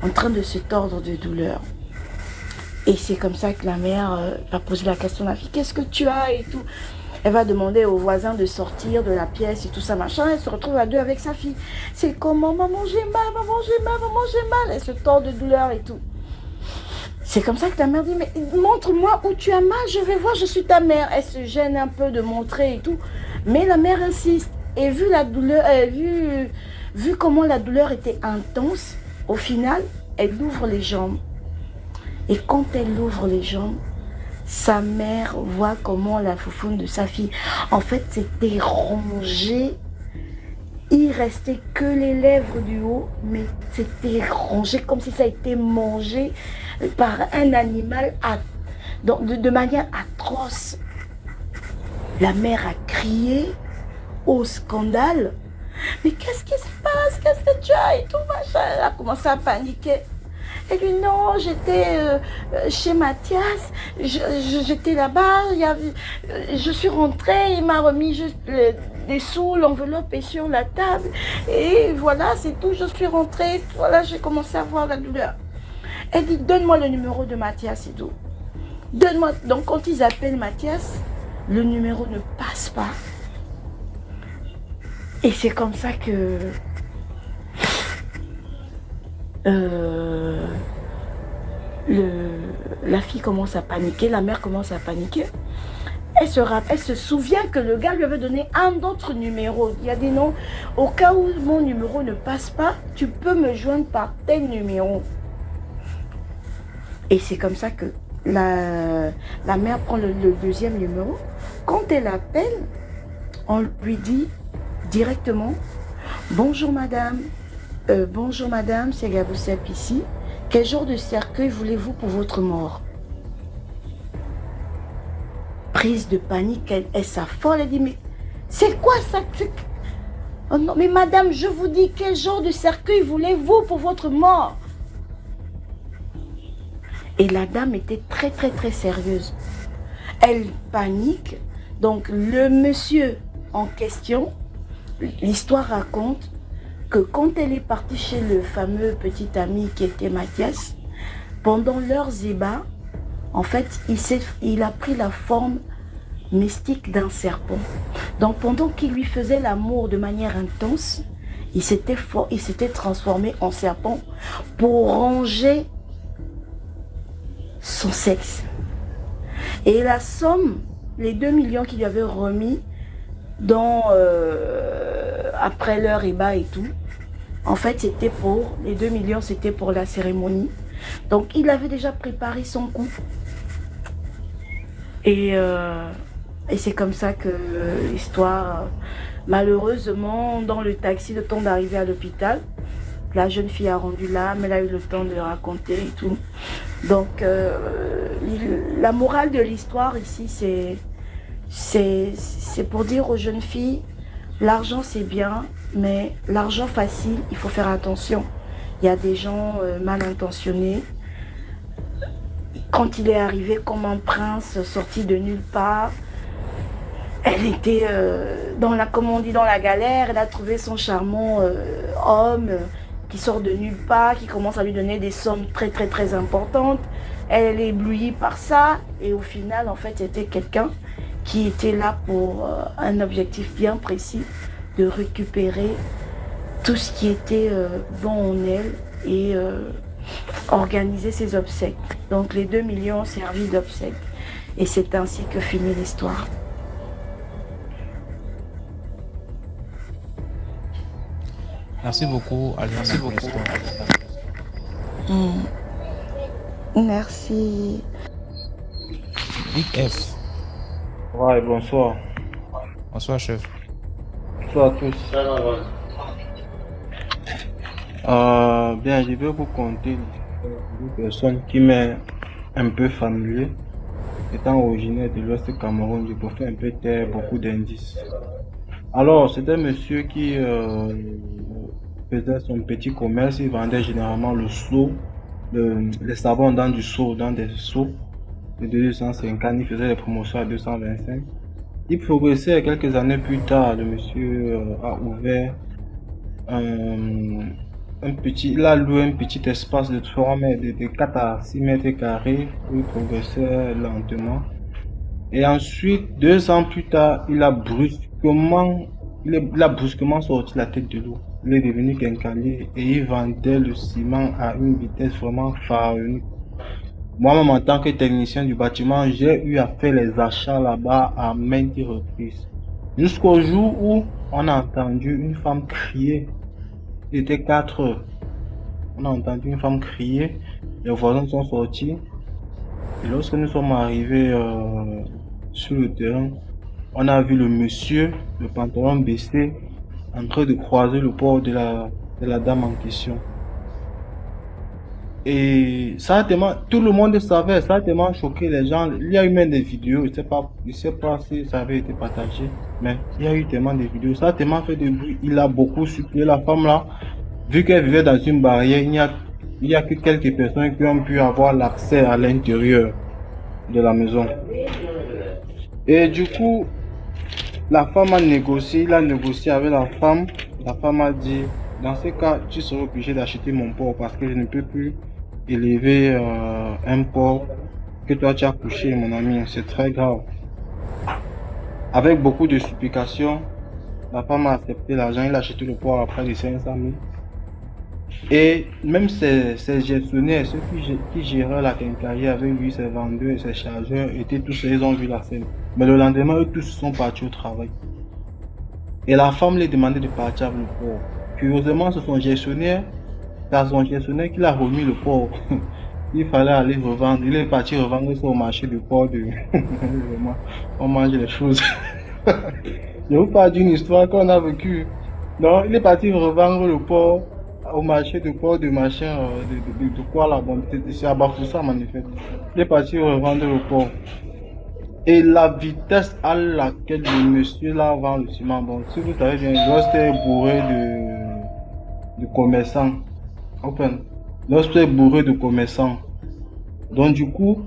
en train de se tordre de douleur. Et c'est comme ça que la mère va poser la question à la fille, qu'est-ce que tu as et tout. Elle va demander aux voisins de sortir de la pièce et tout ça, machin. Elle se retrouve à deux avec sa fille. C'est comment, maman j'ai mal, maman j'ai mal, maman j'ai mal. Elle se tord de douleur et tout. C'est comme ça que la mère dit, mais montre-moi où tu as mal, je vais voir, je suis ta mère. Elle se gêne un peu de montrer et tout. Mais la mère insiste. Et vu la douleur, vu comment la douleur était intense, au final, elle ouvre les jambes. Et quand elle ouvre les jambes, sa mère voit comment la foufoune de sa fille, en fait, c'était rongé. Il restait que les lèvres du haut, mais c'était rongé comme si ça a été mangé par un animal de manière atroce. La mère a crié au scandale. Mais qu'est-ce qui se passe? Qu'est-ce que tu as et tout machin? Elle a commencé à paniquer. Elle dit non, j'étais chez Mathias, j'étais là-bas, je suis rentrée, il m'a remis juste des sous, l'enveloppe est sur la table, et voilà, c'est tout, je suis rentrée, voilà, j'ai commencé à voir la douleur. Elle dit, donne-moi le numéro de Mathias et tout. Donne-moi. Donc quand ils appellent Mathias, le numéro ne passe pas. Et c'est comme ça que La fille commence à paniquer, la mère commence à paniquer. Elle se souvient que le gars lui avait donné un autre numéro. Il a dit non, au cas où mon numéro ne passe pas, tu peux me joindre par tel numéro. Et c'est comme ça que la mère prend le deuxième numéro. Quand elle appelle, on lui dit directement bonjour madame, c'est Gaboussep ici. Quel genre de cercueil voulez-vous pour votre mort? Prise de panique, elle s'affole, elle dit mais c'est quoi ça? Oh non, mais madame, je vous dis, quel genre de cercueil voulez-vous pour votre mort? Et la dame était très très très sérieuse. Elle panique. Donc le monsieur en question, l'histoire raconte que quand elle est partie chez le fameux petit ami qui était Mathias, pendant leurs ébats, en fait, il a pris la forme mystique d'un serpent. Donc pendant qu'il lui faisait l'amour de manière intense, il s'était transformé en serpent pour ranger son sexe. Et la somme, les 2 millions qu'il lui avait remis après leur ébat et tout, en fait c'était les 2 millions c'était pour la cérémonie. Donc il avait déjà préparé son coup. Et c'est comme ça que l'histoire, malheureusement, dans le taxi, le temps d'arriver à l'hôpital, la jeune fille a rendu l'âme, elle a eu le temps de raconter et tout. Donc, la morale de l'histoire ici, c'est pour dire aux jeunes filles, l'argent c'est bien, mais l'argent facile, il faut faire attention. Il y a des gens mal intentionnés. Quand il est arrivé comme un prince sorti de nulle part, elle était comme on dit, dans la galère. Elle a trouvé son charmant homme qui sort de nulle part, qui commence à lui donner des sommes très très très importantes. Elle est éblouie par ça et au final, en fait, c'était quelqu'un qui était là pour un objectif bien précis, de récupérer tout ce qui était bon en elle et organiser ses obsèques. Donc les 2 millions ont servi d'obsèques. Et c'est ainsi que finit l'histoire. Merci beaucoup, Alina. Merci beaucoup. Merci. Big F. Ouais, bonsoir. Bonsoir, chef. Bonsoir à tous. Bien, je vais vous conter une personne qui m'est un peu familier. Étant originaire de l'Ouest Cameroun, je peux faire un peu taire beaucoup d'indices. Alors, c'était un monsieur qui faisait son petit commerce. Il vendait généralement le seau, les savons dans des seaux. De 250, il faisait les promotions à 225. Il progressait quelques années plus tard. Le monsieur a ouvert il a loué un petit espace de 3 mètres, de 4 à 6 mètres carrés où il progressait lentement. Et ensuite, 2 ans plus tard, il a brusquement sorti la tête de l'eau. Il est devenu quincaillier et il vendait le ciment à une vitesse vraiment pharaonique. Moi-même, en tant que technicien du bâtiment, j'ai eu à faire les achats là-bas à maintes reprises. Jusqu'au jour où on a entendu une femme crier. Il était 4 heures. On a entendu une femme crier. Les voisins sont sortis. Et lorsque nous sommes arrivés sur le terrain, on a vu le monsieur, le pantalon baissé, en train de croiser le corps de la dame en question. Et ça a tellement, tout le monde savait, ça a tellement choqué les gens. Il y a eu même des vidéos, je sais pas si ça avait été partagé, mais il y a eu tellement de vidéos, ça a tellement fait de bruit. Il a beaucoup supplié la femme là, vu qu'elle vivait dans une barrière, il n'y a que quelques personnes qui ont pu avoir l'accès à l'intérieur de la maison. Et du coup, la femme a négocié, il a négocié avec la femme. La femme a dit, dans ce cas, tu seras obligé d'acheter mon porc parce que je ne peux plus élever un porc que toi tu as couché, mon ami, c'est très grave. Avec beaucoup de supplications, la femme a accepté l'argent, il a acheté le porc à près de 500 000. Et même ses gestionnaires, ceux qui géraient la quincaillerie avec lui, ses vendeurs et ses chargeurs, étaient tous, ils ont vu la scène. Mais le lendemain, eux tous sont partis au travail. Et la femme lui demandait de partir avec le porc. Curieusement, c'est son gestionnaire qui l'a remis le porc. Il fallait aller revendre. Il est parti revendre ça au marché du porc de... On mange les choses. Je vous parle d'une histoire qu'on a vécue. Non, il est parti revendre le porc au marché du porc de machin, de quoi là, bon, c'est à Bafoussa, en effet. Il est parti revendre le porc. Et la vitesse à laquelle le monsieur là vend le ciment, bon, si vous savez bien, c'était bourré de commerçants. Open. C'était bourré de commerçants. Donc du coup,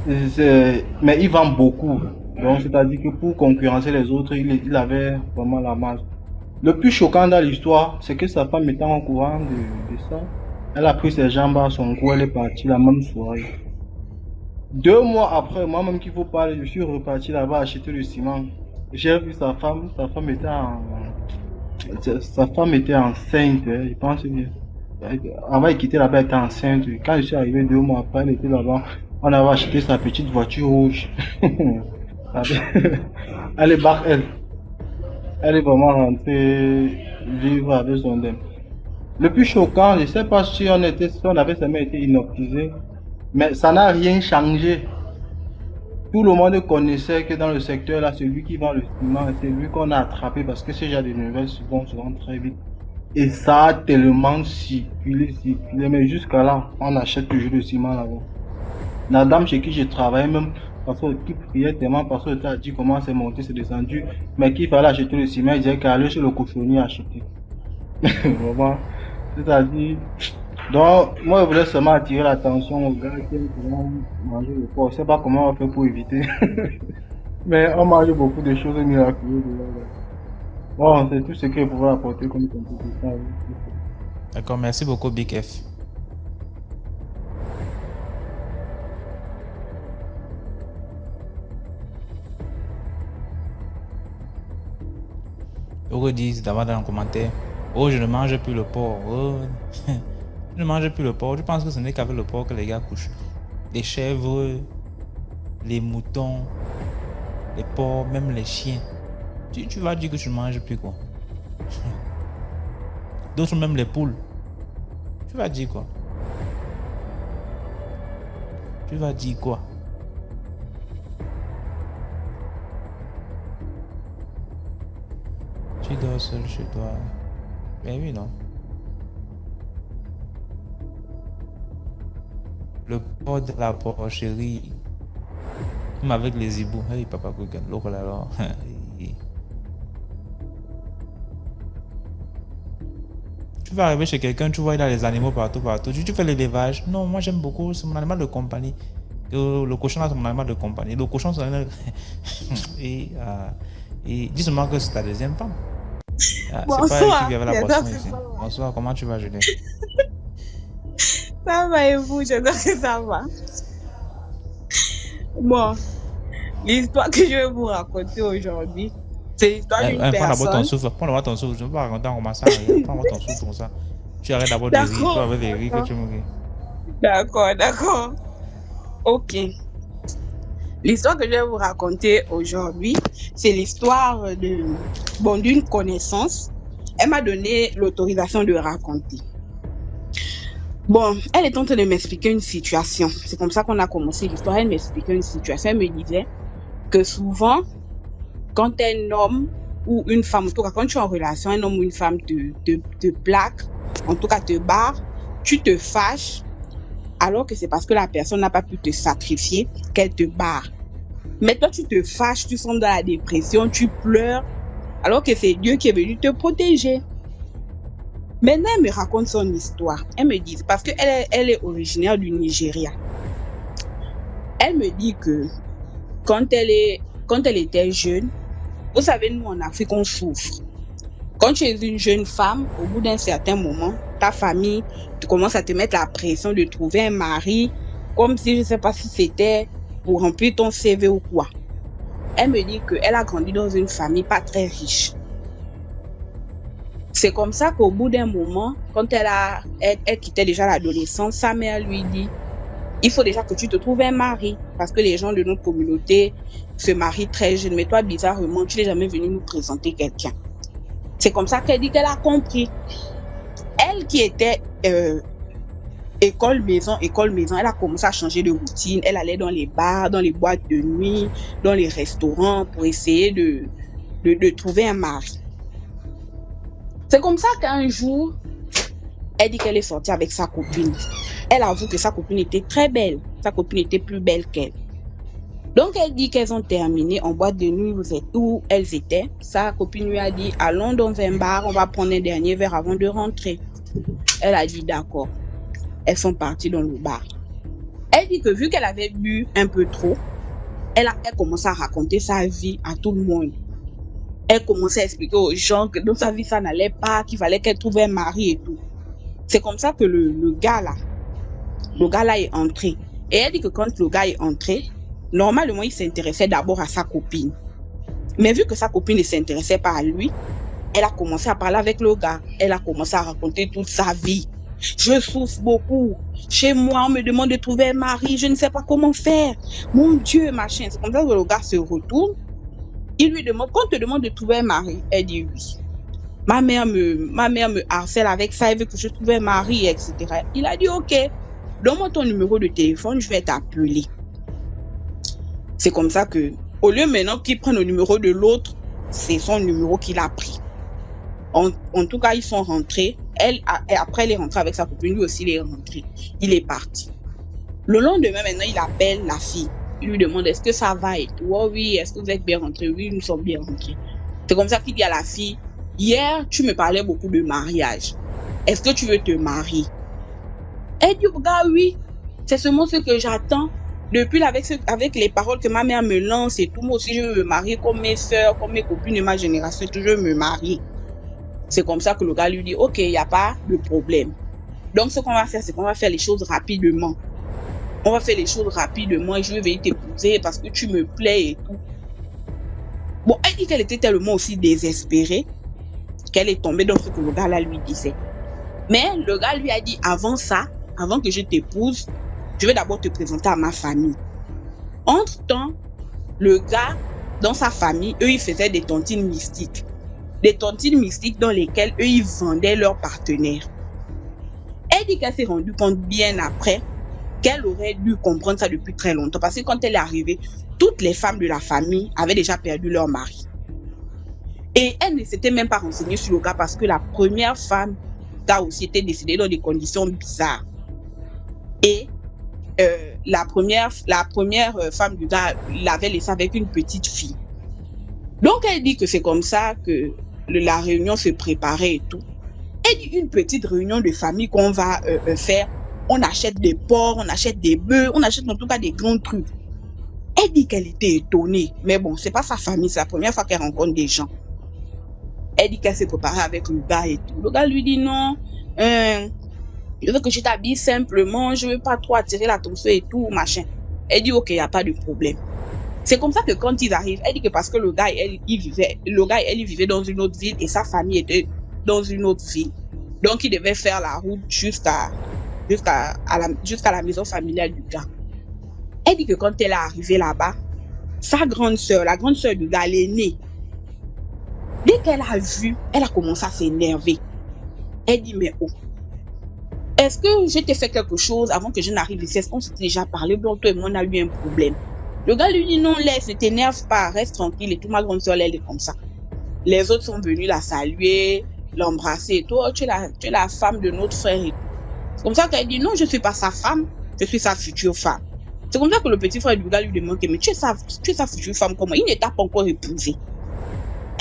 mais il vend beaucoup. Donc c'est-à-dire que pour concurrencer les autres, il avait vraiment la marge. Le plus choquant dans l'histoire, c'est que sa femme étant au courant de ça, elle a pris ses jambes à son cou, elle est partie la même soirée. 2 mois après, moi-même qu'il faut parler, je suis reparti là-bas acheter le ciment. J'ai vu sa femme était enceinte, je pense bien. Avant de quitter là-bas, elle était enceinte. Quand je suis arrivé 2 mois après, elle était là-bas. On avait acheté sa petite voiture rouge. Elle est barre, elle. Elle est vraiment rentrée vivre avec son dème. Le plus choquant, je ne sais pas si on avait seulement été inoptisé, mais ça n'a rien changé. Tout le monde connaissait que dans le secteur là, c'est lui qui vend le ciment, c'est lui qu'on a attrapé parce que ces gens de nouvelles souvent très vite. Et ça a tellement circulé, mais jusqu'à là, on achète toujours le ciment là-bas. La dame chez qui je travaillais, même parce qu'il priait tellement, parce qu'elle a dit comment c'est monté, c'est descendu, mais qu'il fallait acheter le ciment, il disait qu'elle allait chez le cochonnier acheter. Vraiment, c'est-à-dire, donc, moi je voulais seulement attirer l'attention aux gars qui aiment manger le porc. Je sais pas comment on fait pour éviter, mais on mange beaucoup de choses miraculeuses. Bon, c'est tout ce que je pouvais apporter comme contribution. D'accord, merci beaucoup Big F. Heureux disent d'abord dans le commentaire, oh je ne mange plus le porc, oh. Je ne mange plus le porc, je pense que ce n'est qu'avec le porc que les gars couchent. Les chèvres, les moutons, les porcs, même les chiens. Tu vas dire que tu ne manges plus quoi. D'autres même les poules. Tu vas dire quoi? Tu vas dire quoi? Tu dors seul chez toi. Mais oui, non. Le porc de la porcherie. Même avec les hiboux. Hey, papa Google. L'autre là, alors. Tu vas arriver chez quelqu'un, tu vois, il a les animaux partout. Tu fais l'élevage. Non, moi j'aime beaucoup, c'est mon animal de compagnie. Le cochon là, c'est mon animal de compagnie. Le cochon, c'est un animal... et dis seulement que c'est ta deuxième femme. C'est pas elle qui vient avec la boisson ici. Bonsoir, comment tu vas, Julien? Ça va et vous, j'adore que ça va. Bon, l'histoire que je vais vous raconter aujourd'hui, c'est l'histoire d'une personne. Prends d'abord ton souffle. Je ne veux pas raconter en commençant à rire. Prends ton souffle comme ça. Tu arrêtes d'abord de rire. Tu vas avec les rires que tu me ris. D'accord. Ok. L'histoire que je vais vous raconter aujourd'hui, c'est l'histoire d'une connaissance. Elle m'a donné l'autorisation de raconter. Bon, elle est en train de m'expliquer une situation. C'est comme ça qu'on a commencé l'histoire. Elle m'expliquait une situation. Elle me disait que souvent, quand un homme ou une femme, en tout cas quand tu es en relation, un homme ou une femme te plaque, en tout cas te barre, tu te fâches, alors que c'est parce que la personne n'a pas pu te sacrifier qu'elle te barre. Mais toi, tu te fâches, tu sombres dans la dépression, tu pleures, alors que c'est Dieu qui est venu te protéger. Maintenant, elle me raconte son histoire. Elle me dit, parce qu'elle est originaire du Nigeria. Elle me dit que quand elle était jeune, vous savez, nous en Afrique, on souffre. Quand tu es une jeune femme, au bout d'un certain moment, ta famille, tu commences à te mettre la pression de trouver un mari, comme si, je ne sais pas si c'était pour remplir ton CV ou quoi. Elle me dit qu'elle a grandi dans une famille pas très riche. C'est comme ça qu'au bout d'un moment, quand elle quittait déjà l'adolescence, sa mère lui dit, il faut déjà que tu te trouves un mari, parce que les gens de notre communauté se marient très jeunes, mais toi, bizarrement, tu n'es jamais venu nous présenter quelqu'un. C'est comme ça qu'elle dit qu'elle a compris. Elle qui était école maison, elle a commencé à changer de routine. Elle allait dans les bars, dans les boîtes de nuit, dans les restaurants pour essayer de trouver un mari. C'est comme ça qu'un jour, elle dit qu'elle est sortie avec sa copine. Elle avoue que sa copine était très belle. Sa copine était plus belle qu'elle. Donc, elle dit qu'elles ont terminé en boîte de nuit où elles étaient. Sa copine lui a dit, allons dans un bar, on va prendre un dernier verre avant de rentrer. Elle a dit d'accord. Elles sont parties dans le bar. Elle dit que vu qu'elle avait bu un peu trop, elle commençait à raconter sa vie à tout le monde. Elle commençait à expliquer aux gens que dans sa vie ça n'allait pas, qu'il fallait qu'elle trouve un mari et tout. C'est comme ça que le gars là est entré. Et elle dit que quand le gars est entré, normalement il s'intéressait d'abord à sa copine. Mais vu que sa copine ne s'intéressait pas à lui, elle a commencé à parler avec le gars. Elle a commencé à raconter toute sa vie. Je souffre beaucoup. Chez moi, on me demande de trouver un mari. Je ne sais pas comment faire. Mon Dieu, machin. C'est comme ça que le gars se retourne. Il lui demande, quand on te demande de trouver un mari, elle dit oui. Ma mère me harcèle avec ça. Elle veut que je trouve un mari, etc. Il a dit ok. Donne-moi ton numéro de téléphone, je vais t'appeler. C'est comme ça que, au lieu maintenant qu'il prenne le numéro de l'autre, c'est son numéro qu'il a pris. En tout cas, ils sont rentrés. Après, elle est rentrée avec sa copine. Lui aussi, il est rentré. Il est parti. Le lendemain, maintenant, il appelle la fille. Il lui demande, est-ce que ça va et tout. Oh oui, est-ce que vous êtes bien rentrés? Oui, nous sommes bien rentrés. C'est comme ça qu'il dit à la fille, hier, tu me parlais beaucoup de mariage. Est-ce que tu veux te marier? Elle dit, oh gars, oui. C'est seulement ce que j'attends. Depuis, avec les paroles que ma mère me lance et tout, moi aussi, je veux me marier comme mes soeurs, comme mes copines de ma génération, je veux me marier. C'est comme ça que le gars lui dit, ok, il n'y a pas de problème. Donc, ce qu'on va faire, c'est qu'on va faire les choses rapidement. On va faire les choses rapidement et je vais venir t'épouser parce que tu me plais et tout. Bon, elle dit qu'elle était tellement aussi désespérée qu'elle est tombée dans ce que le gars là lui disait. Mais le gars lui a dit, avant ça, avant que je t'épouse, je vais d'abord te présenter à ma famille. Entre-temps, le gars, dans sa famille, eux, ils faisaient des tontines mystiques. Des tontines mystiques dans lesquelles eux, ils vendaient leurs partenaires. Elle dit qu'elle s'est rendue compte bien après qu'elle aurait dû comprendre ça depuis très longtemps. Parce que quand elle est arrivée, toutes les femmes de la famille avaient déjà perdu leur mari. Et elle ne s'était même pas renseignée sur le gars parce que la première femme a aussi été décédée dans des conditions bizarres. Et la première femme du gars l'avait laissée avec une petite fille. Donc elle dit que c'est comme ça que la réunion se préparait et tout. Elle dit une petite réunion de famille qu'on va faire. On achète des porcs, on achète des bœufs, on achète en tout cas des grands trucs. Elle dit qu'elle était étonnée. Mais bon, c'est pas sa famille, c'est la première fois qu'elle rencontre des gens. Elle dit qu'elle s'est préparée avec le gars et tout. Le gars lui dit non, je veux que tu t'habilles simplement, je veux pas trop attirer l'attention et tout, machin. Elle dit ok, il n'y a pas de problème. C'est comme ça que quand ils arrivent, elle dit que parce que le gars, il vivait dans une autre ville et sa famille était dans une autre ville. Donc, il devait faire la route jusqu'à la maison familiale du gars. Elle dit que quand elle est arrivée là-bas, sa grande sœur, la grande sœur du gars, l'aînée, dès qu'elle a vu, elle a commencé à s'énerver. Elle dit, mais oh, est-ce que je t'ai fait quelque chose avant que je n'arrive ici? Est-ce qu'on s'était déjà parlé? Bon, toi et moi, on a eu un problème. Le gars lui dit, non, laisse, ne t'énerve pas, reste tranquille. Et tout, ma grande sœur, elle est comme ça. Les autres sont venus la saluer, l'embrasser et tout. Oh, tu es la femme de notre frère et tout. C'est comme ça qu'elle dit, non, je ne suis pas sa femme, je suis sa future femme. C'est comme ça que le petit frère du gars lui demande, mais tu es sa future femme comment? Il ne t'a pas encore épousé.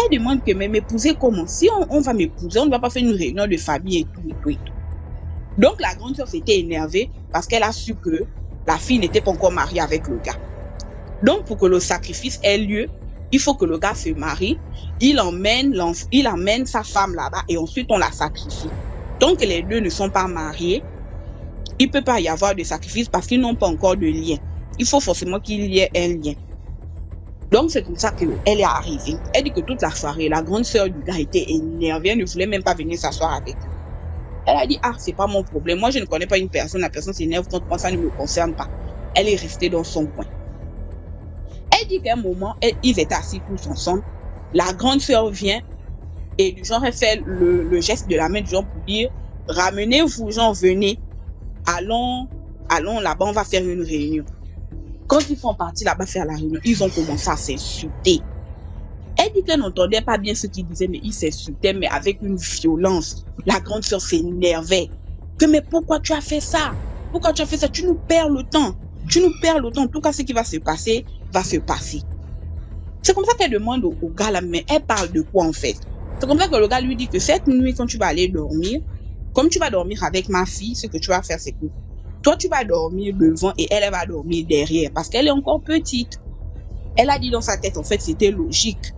Elle demande que, mais m'épouser comment? Si on va m'épouser, on ne va pas faire une réunion de famille et tout. Donc la grande sœur s'était énervée parce qu'elle a su que la fille n'était pas encore mariée avec le gars. Donc pour que le sacrifice ait lieu, il faut que le gars se marie, il emmène sa femme là-bas et ensuite on la sacrifie. Tant que les deux ne sont pas mariés, il ne peut pas y avoir de sacrifice parce qu'ils n'ont pas encore de lien. Il faut forcément qu'il y ait un lien. Donc, c'est comme ça qu'elle est arrivée. Elle dit que toute la soirée, la grande sœur du gars était énervée. Elle ne voulait même pas venir s'asseoir avec eux. Elle a dit, c'est pas mon problème. Moi, je ne connais pas une personne. La personne s'énerve contre moi, ça ne me concerne pas. Elle est restée dans son coin. Elle dit qu'à un moment, ils étaient assis tous ensemble. La grande sœur vient et du genre, elle fait le geste de la main du genre pour dire, ramenez-vous, genre, venez. Allons là-bas, on va faire une réunion. Quand ils sont partis là-bas faire la réunion, ils ont commencé à s'insulter. Elle dit qu'elle n'entendait pas bien ce qu'ils disaient, mais ils s'insultaient, mais avec une violence. La grande sœur s'énervait. Mais pourquoi tu as fait ça? Pourquoi tu as fait ça? Tu nous perds le temps. En tout cas, ce qui va se passer, va se passer. C'est comme ça qu'elle demande au gars là, mais elle parle de quoi en fait? C'est comme ça que le gars lui dit que cette nuit, quand tu vas aller dormir, comme tu vas dormir avec ma fille, ce que tu vas faire, c'est que toi, tu vas dormir devant et elle va dormir derrière parce qu'elle est encore petite. Elle a dit dans sa tête, en fait, c'était logique.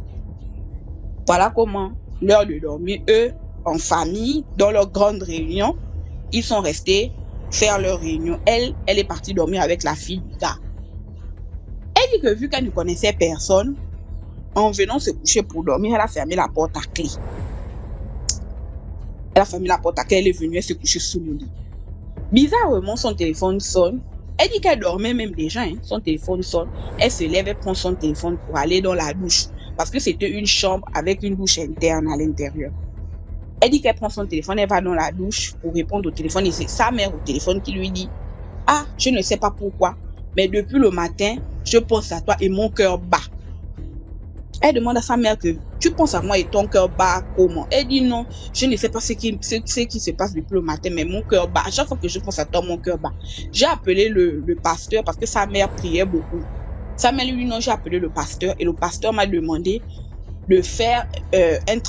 Voilà comment, l'heure de dormir, eux, en famille, dans leur grande réunion, ils sont restés faire leur réunion. Elle est partie dormir avec la fille du gars. Elle dit que vu qu'elle ne connaissait personne, en venant se coucher pour dormir, elle a fermé la porte à clé. Elle est venue, elle se coucher sous le lit. Bizarrement, son téléphone sonne. Elle dit qu'elle dormait même déjà. Son téléphone sonne. Elle se lève et prend son téléphone pour aller dans la douche. Parce que c'était une chambre avec une douche interne à l'intérieur. Elle dit qu'elle prend son téléphone, elle va dans la douche pour répondre au téléphone. Et c'est sa mère au téléphone qui lui dit, je ne sais pas pourquoi, mais depuis le matin, je pense à toi et mon cœur bat. Elle demande à sa mère que tu penses à moi et ton cœur bat comment? Elle dit non, je ne sais pas ce qui se passe depuis le matin, mais mon cœur bat. À chaque fois que je pense à toi, mon cœur bat. J'ai appelé le pasteur parce que sa mère priait beaucoup. Sa mère lui dit non, j'ai appelé le pasteur et le pasteur m'a demandé de faire un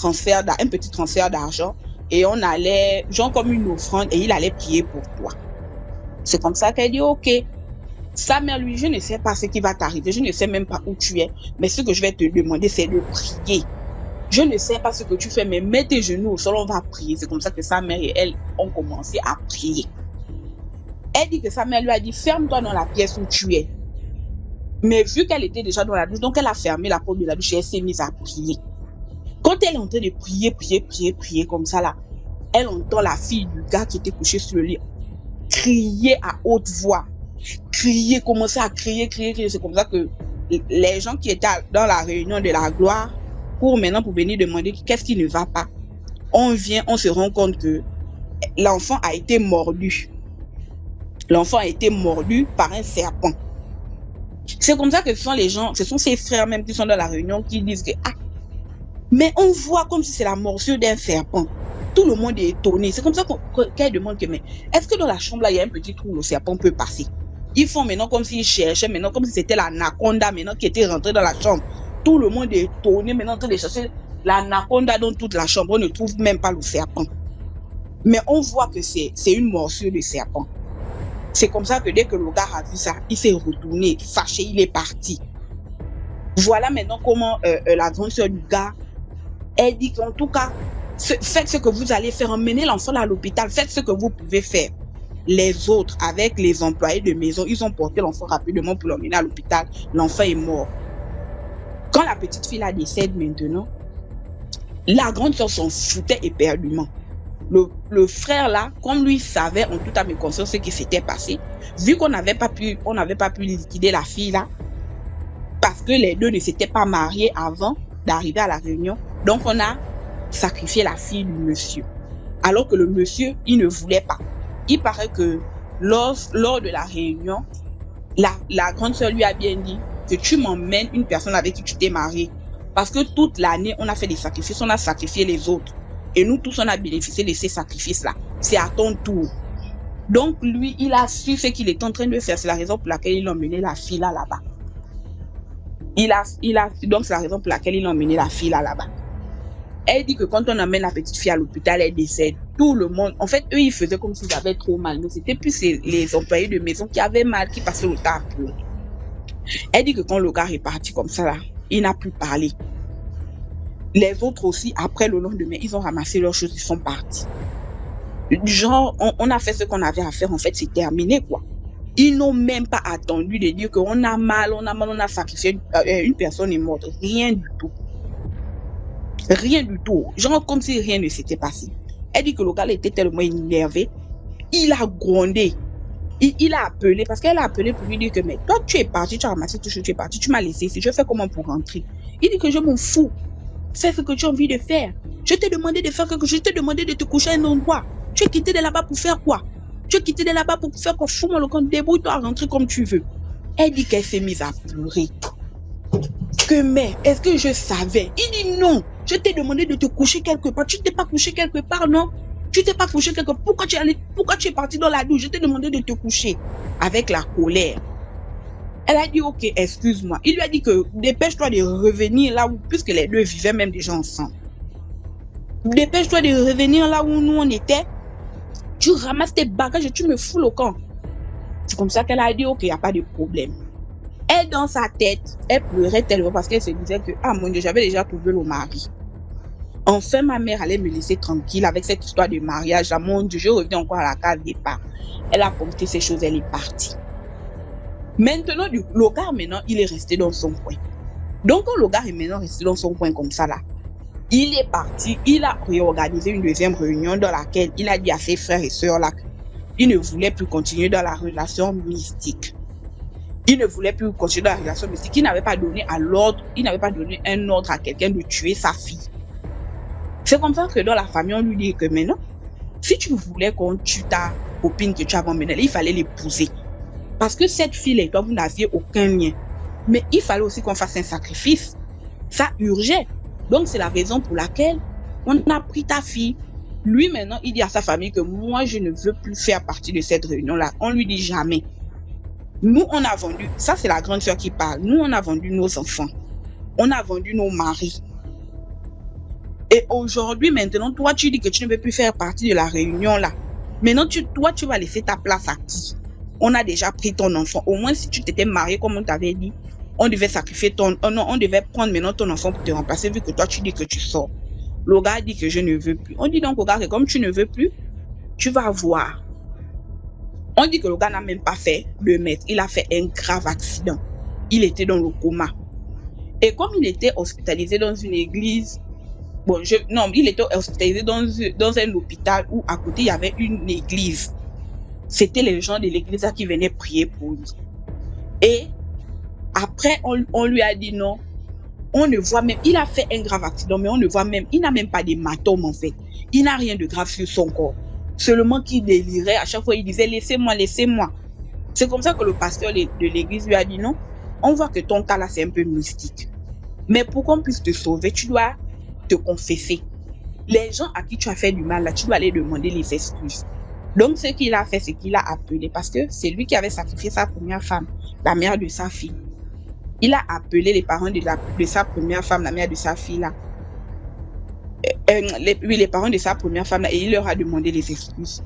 petit transfert d'argent et on allait, genre comme une offrande, et il allait prier pour toi. C'est comme ça qu'elle dit ok. Sa mère lui, je ne sais pas ce qui va t'arriver, je ne sais même pas où tu es, mais ce que je vais te demander, c'est de prier. Je ne sais pas ce que tu fais, mais mets tes genoux au sol, on va prier. C'est comme ça que sa mère et elle ont commencé à prier. Elle dit que sa mère lui a dit, ferme-toi dans la pièce où tu es. Mais vu qu'elle était déjà dans la douche, donc elle a fermé la porte de la douche et elle s'est mise à prier. Quand elle est en train de prier comme ça là, elle entend la fille du gars qui était couché sur le lit crier à haute voix. Commencer à crier. C'est comme ça que les gens qui étaient dans la réunion de la gloire courent maintenant pour venir demander qu'est-ce qui ne va pas. On se rend compte que l'enfant a été mordu. L'enfant a été mordu par un serpent. C'est comme ça que ce sont ses frères même qui sont dans la réunion qui disent que mais on voit comme si c'est la morsure d'un serpent. Tout le monde est étonné. C'est comme ça qu'elle demande que mais est-ce que dans la chambre là il y a un petit trou où le serpent peut passer? Ils font maintenant comme s'ils cherchaient, maintenant comme si c'était l'anaconda maintenant qui était rentrée dans la chambre. Tout le monde est étonné maintenant en train de chercher l'anaconda dans toute la chambre. On ne trouve même pas le serpent. Mais on voit que c'est une morsure de serpent. C'est comme ça que dès que le gars a vu ça, il s'est retourné, fâché, il est parti. Voilà maintenant comment la grande sœur du gars, elle dit qu'en tout cas, faites ce que vous allez faire, emmenez l'enfant à l'hôpital, faites ce que vous pouvez faire. Les autres, avec les employés de maison, ils ont porté l'enfant rapidement pour l'emmener à l'hôpital. L'enfant est mort. Quand la petite fille la décède maintenant, la grande sœur s'en foutait éperdument. Le frère là, comme lui savait en toute âme et conscience ce qui s'était passé, vu qu'on n'avait pas pu liquider la fille là, parce que les deux ne s'étaient pas mariés avant d'arriver à la réunion, donc on a sacrifié la fille du monsieur. Alors que le monsieur, il ne voulait pas. Il paraît que lors de la réunion, la grande sœur lui a bien dit que tu m'emmènes une personne avec qui tu t'es marié. Parce que toute l'année, on a fait des sacrifices, on a sacrifié les autres. Et nous tous, on a bénéficié de ces sacrifices-là. C'est à ton tour. Donc lui, il a su ce qu'il est en train de faire. C'est la raison pour laquelle il a emmené la fille là-bas. Donc c'est la raison pour laquelle il a emmené la fille là-bas. Elle dit que quand on amène la petite fille à l'hôpital, elle décède. Tout le monde, en fait, eux, ils faisaient comme s'ils avaient trop mal. Mais c'était plus les employés de maison qui avaient mal, qui passaient le temps à pleurer. Elle dit que quand le gars est parti comme ça, là, il n'a plus parlé. Les autres aussi, après le lendemain, ils ont ramassé leurs choses, ils sont partis. Genre, on a fait ce qu'on avait à faire, en fait, c'est terminé, quoi. Ils n'ont même pas attendu de dire qu'on a mal, on a sacrifié, une personne est morte. Rien du tout. Rien du tout. Genre comme si rien ne s'était passé. Elle dit que le gars était tellement énervé. Il a grondé. Il a appelé, parce qu'elle a appelé pour lui dire que, mais toi, tu es parti, tu as ramassé tout ce que tu es parti, tu m'as laissé ici, je fais comment pour rentrer? Il dit que je m'en fous. Fais ce que tu as envie de faire. Je t'ai demandé de faire quelque chose, je t'ai demandé de te coucher à un endroit. Tu es quitté de là-bas pour faire quoi? Tu es quitté de là-bas pour faire quoi? Fous-moi le camp, débrouille-toi à rentrer comme tu veux. Elle dit qu'elle s'est mise à pleurer. Que, mais, est-ce que je savais? Il dit non. Je t'ai demandé de te coucher quelque part. Tu t'es pas couché quelque part, non? Tu t'es pas couché quelque part. Pourquoi tu es parti dans la douche? Je t'ai demandé de te coucher. Avec la colère. Elle a dit, ok, excuse-moi. Il lui a dit que dépêche-toi de revenir là où, puisque les deux vivaient même déjà ensemble. Dépêche-toi de revenir là où nous on était. Tu ramasses tes bagages et tu me fous le camp. C'est comme ça qu'elle a dit, ok, il n'y a pas de problème. Elle, dans sa tête, elle pleurait tellement parce qu'elle se disait que, ah mon Dieu, j'avais déjà trouvé le mari. Enfin, ma mère allait me laisser tranquille avec cette histoire de mariage. Là, mon Dieu, je reviens encore à la case départ. Elle a compté ces choses, elle est partie. Maintenant, le gars, maintenant, il est resté dans son coin. Donc, quand le gars est maintenant resté dans son coin comme ça, là, il est parti, il a réorganisé une deuxième réunion dans laquelle il a dit à ses frères et sœurs là qu'il ne voulait plus continuer dans la relation mystique. Il ne voulait plus continuer dans la relation mystique. Il n'avait pas donné un ordre à quelqu'un de tuer sa fille. C'est comme ça que dans la famille, on lui dit que maintenant, si tu voulais qu'on tue ta copine que tu as emmenée, il fallait l'épouser. Parce que cette fille et toi, vous n'aviez aucun lien. Mais il fallait aussi qu'on fasse un sacrifice. Ça urgeait. Donc, c'est la raison pour laquelle on a pris ta fille. Lui, maintenant, il dit à sa famille que moi, je ne veux plus faire partie de cette réunion-là. On lui dit jamais. Nous, on a vendu, ça c'est la grande sœur qui parle. Nous, on a vendu nos enfants. On a vendu nos maris. Et aujourd'hui, maintenant, toi, tu dis que tu ne veux plus faire partie de la réunion-là. Maintenant, toi, tu vas laisser ta place à qui? On a déjà pris ton enfant. Au moins, si tu t'étais marié, comme on t'avait dit, on devait sacrifier on devait prendre maintenant ton enfant pour te remplacer, vu que toi, tu dis que tu sors. Le gars dit que je ne veux plus. On dit donc au gars que comme tu ne veux plus, tu vas voir. On dit que le gars n'a même pas fait 2 mètres. Il a fait un grave accident. Il était dans le coma. Et comme il était hospitalisé dans une église, il était hospitalisé dans un hôpital où à côté il y avait une église. C'était les gens de l'église qui venaient prier pour lui. Et après, on lui a dit non. On ne voit même, il a fait un grave accident, mais on ne voit même, il n'a même pas d'hématome en fait. Il n'a rien de grave sur son corps. Seulement qu'il délirait, à chaque fois il disait laissez-moi, laissez-moi. C'est comme ça que le pasteur de l'église lui a dit non. On voit que ton cas là c'est un peu mystique. Mais pour qu'on puisse te sauver, tu dois te confesser. Les gens à qui tu as fait du mal là, tu dois aller demander les excuses. Donc ce qu'il a fait, c'est qu'il a appelé, parce que c'est lui qui avait sacrifié sa première femme, la mère de sa fille. Il a appelé les parents de sa première femme, la mère de sa fille là. Les parents de sa première femme là, et il leur a demandé les excuses.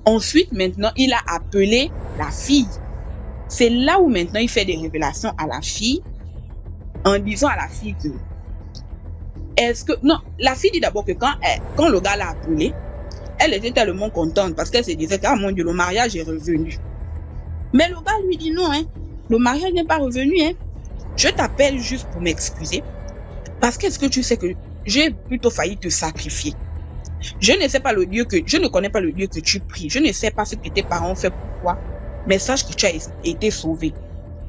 Ensuite, maintenant, il a appelé la fille. C'est là où maintenant il fait des révélations à la fille, en disant à la fille que la fille dit d'abord que quand le gars l'a appelé, elle était tellement contente parce qu'elle se disait que, ah mon Dieu, le mariage est revenu. Mais le gars lui dit non, le mariage n'est pas revenu, Je t'appelle juste pour m'excuser. Parce qu'est-ce que tu sais que j'ai plutôt failli te sacrifier. Je ne connais pas le Dieu que tu pries. Je ne sais pas ce que tes parents ont fait pour toi. Mais sache que tu as été sauvé.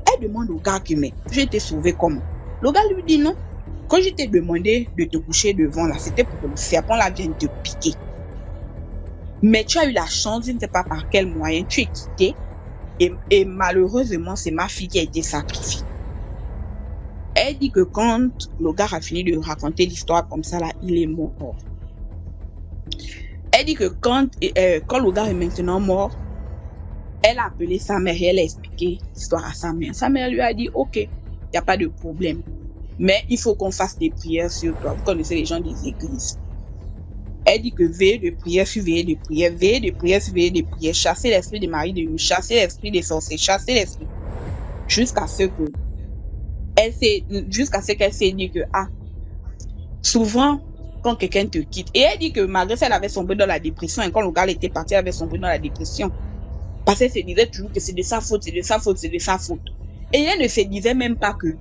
Elle demande au gars que, mais j'ai été sauvé comment? Le gars lui dit non. Quand je t'ai demandé de te coucher devant là, c'était pour que le serpent là vienne te piquer. Mais tu as eu la chance, je ne sais pas par quel moyen, tu es quitté. Et malheureusement, c'est ma fille qui a été sacrifiée. Elle dit que quand le gars a fini de raconter l'histoire comme ça, là, il est mort. Elle dit que quand le gars est maintenant mort, elle a appelé sa mère et elle a expliqué l'histoire à sa mère. Sa mère lui a dit, ok, il n'y a pas de problème. Mais il faut qu'on fasse des prières sur toi. Vous connaissez les gens des églises. Elle dit que veillez de prière sur veillez de prière, veillez de prière sur veillez de prière, chasser l'esprit des maris de nuit, chasser l'esprit des sorciers, chasser l'esprit. Jusqu'à ce qu'elle s'est dit que, souvent, quand quelqu'un te quitte, et elle dit que malgré ça, elle avait sombré dans la dépression, et quand le gars était parti, elle avait sombré dans la dépression. Parce qu'elle se disait toujours que c'est de sa faute, c'est de sa faute, c'est de sa faute. Et elle ne se disait même pas que,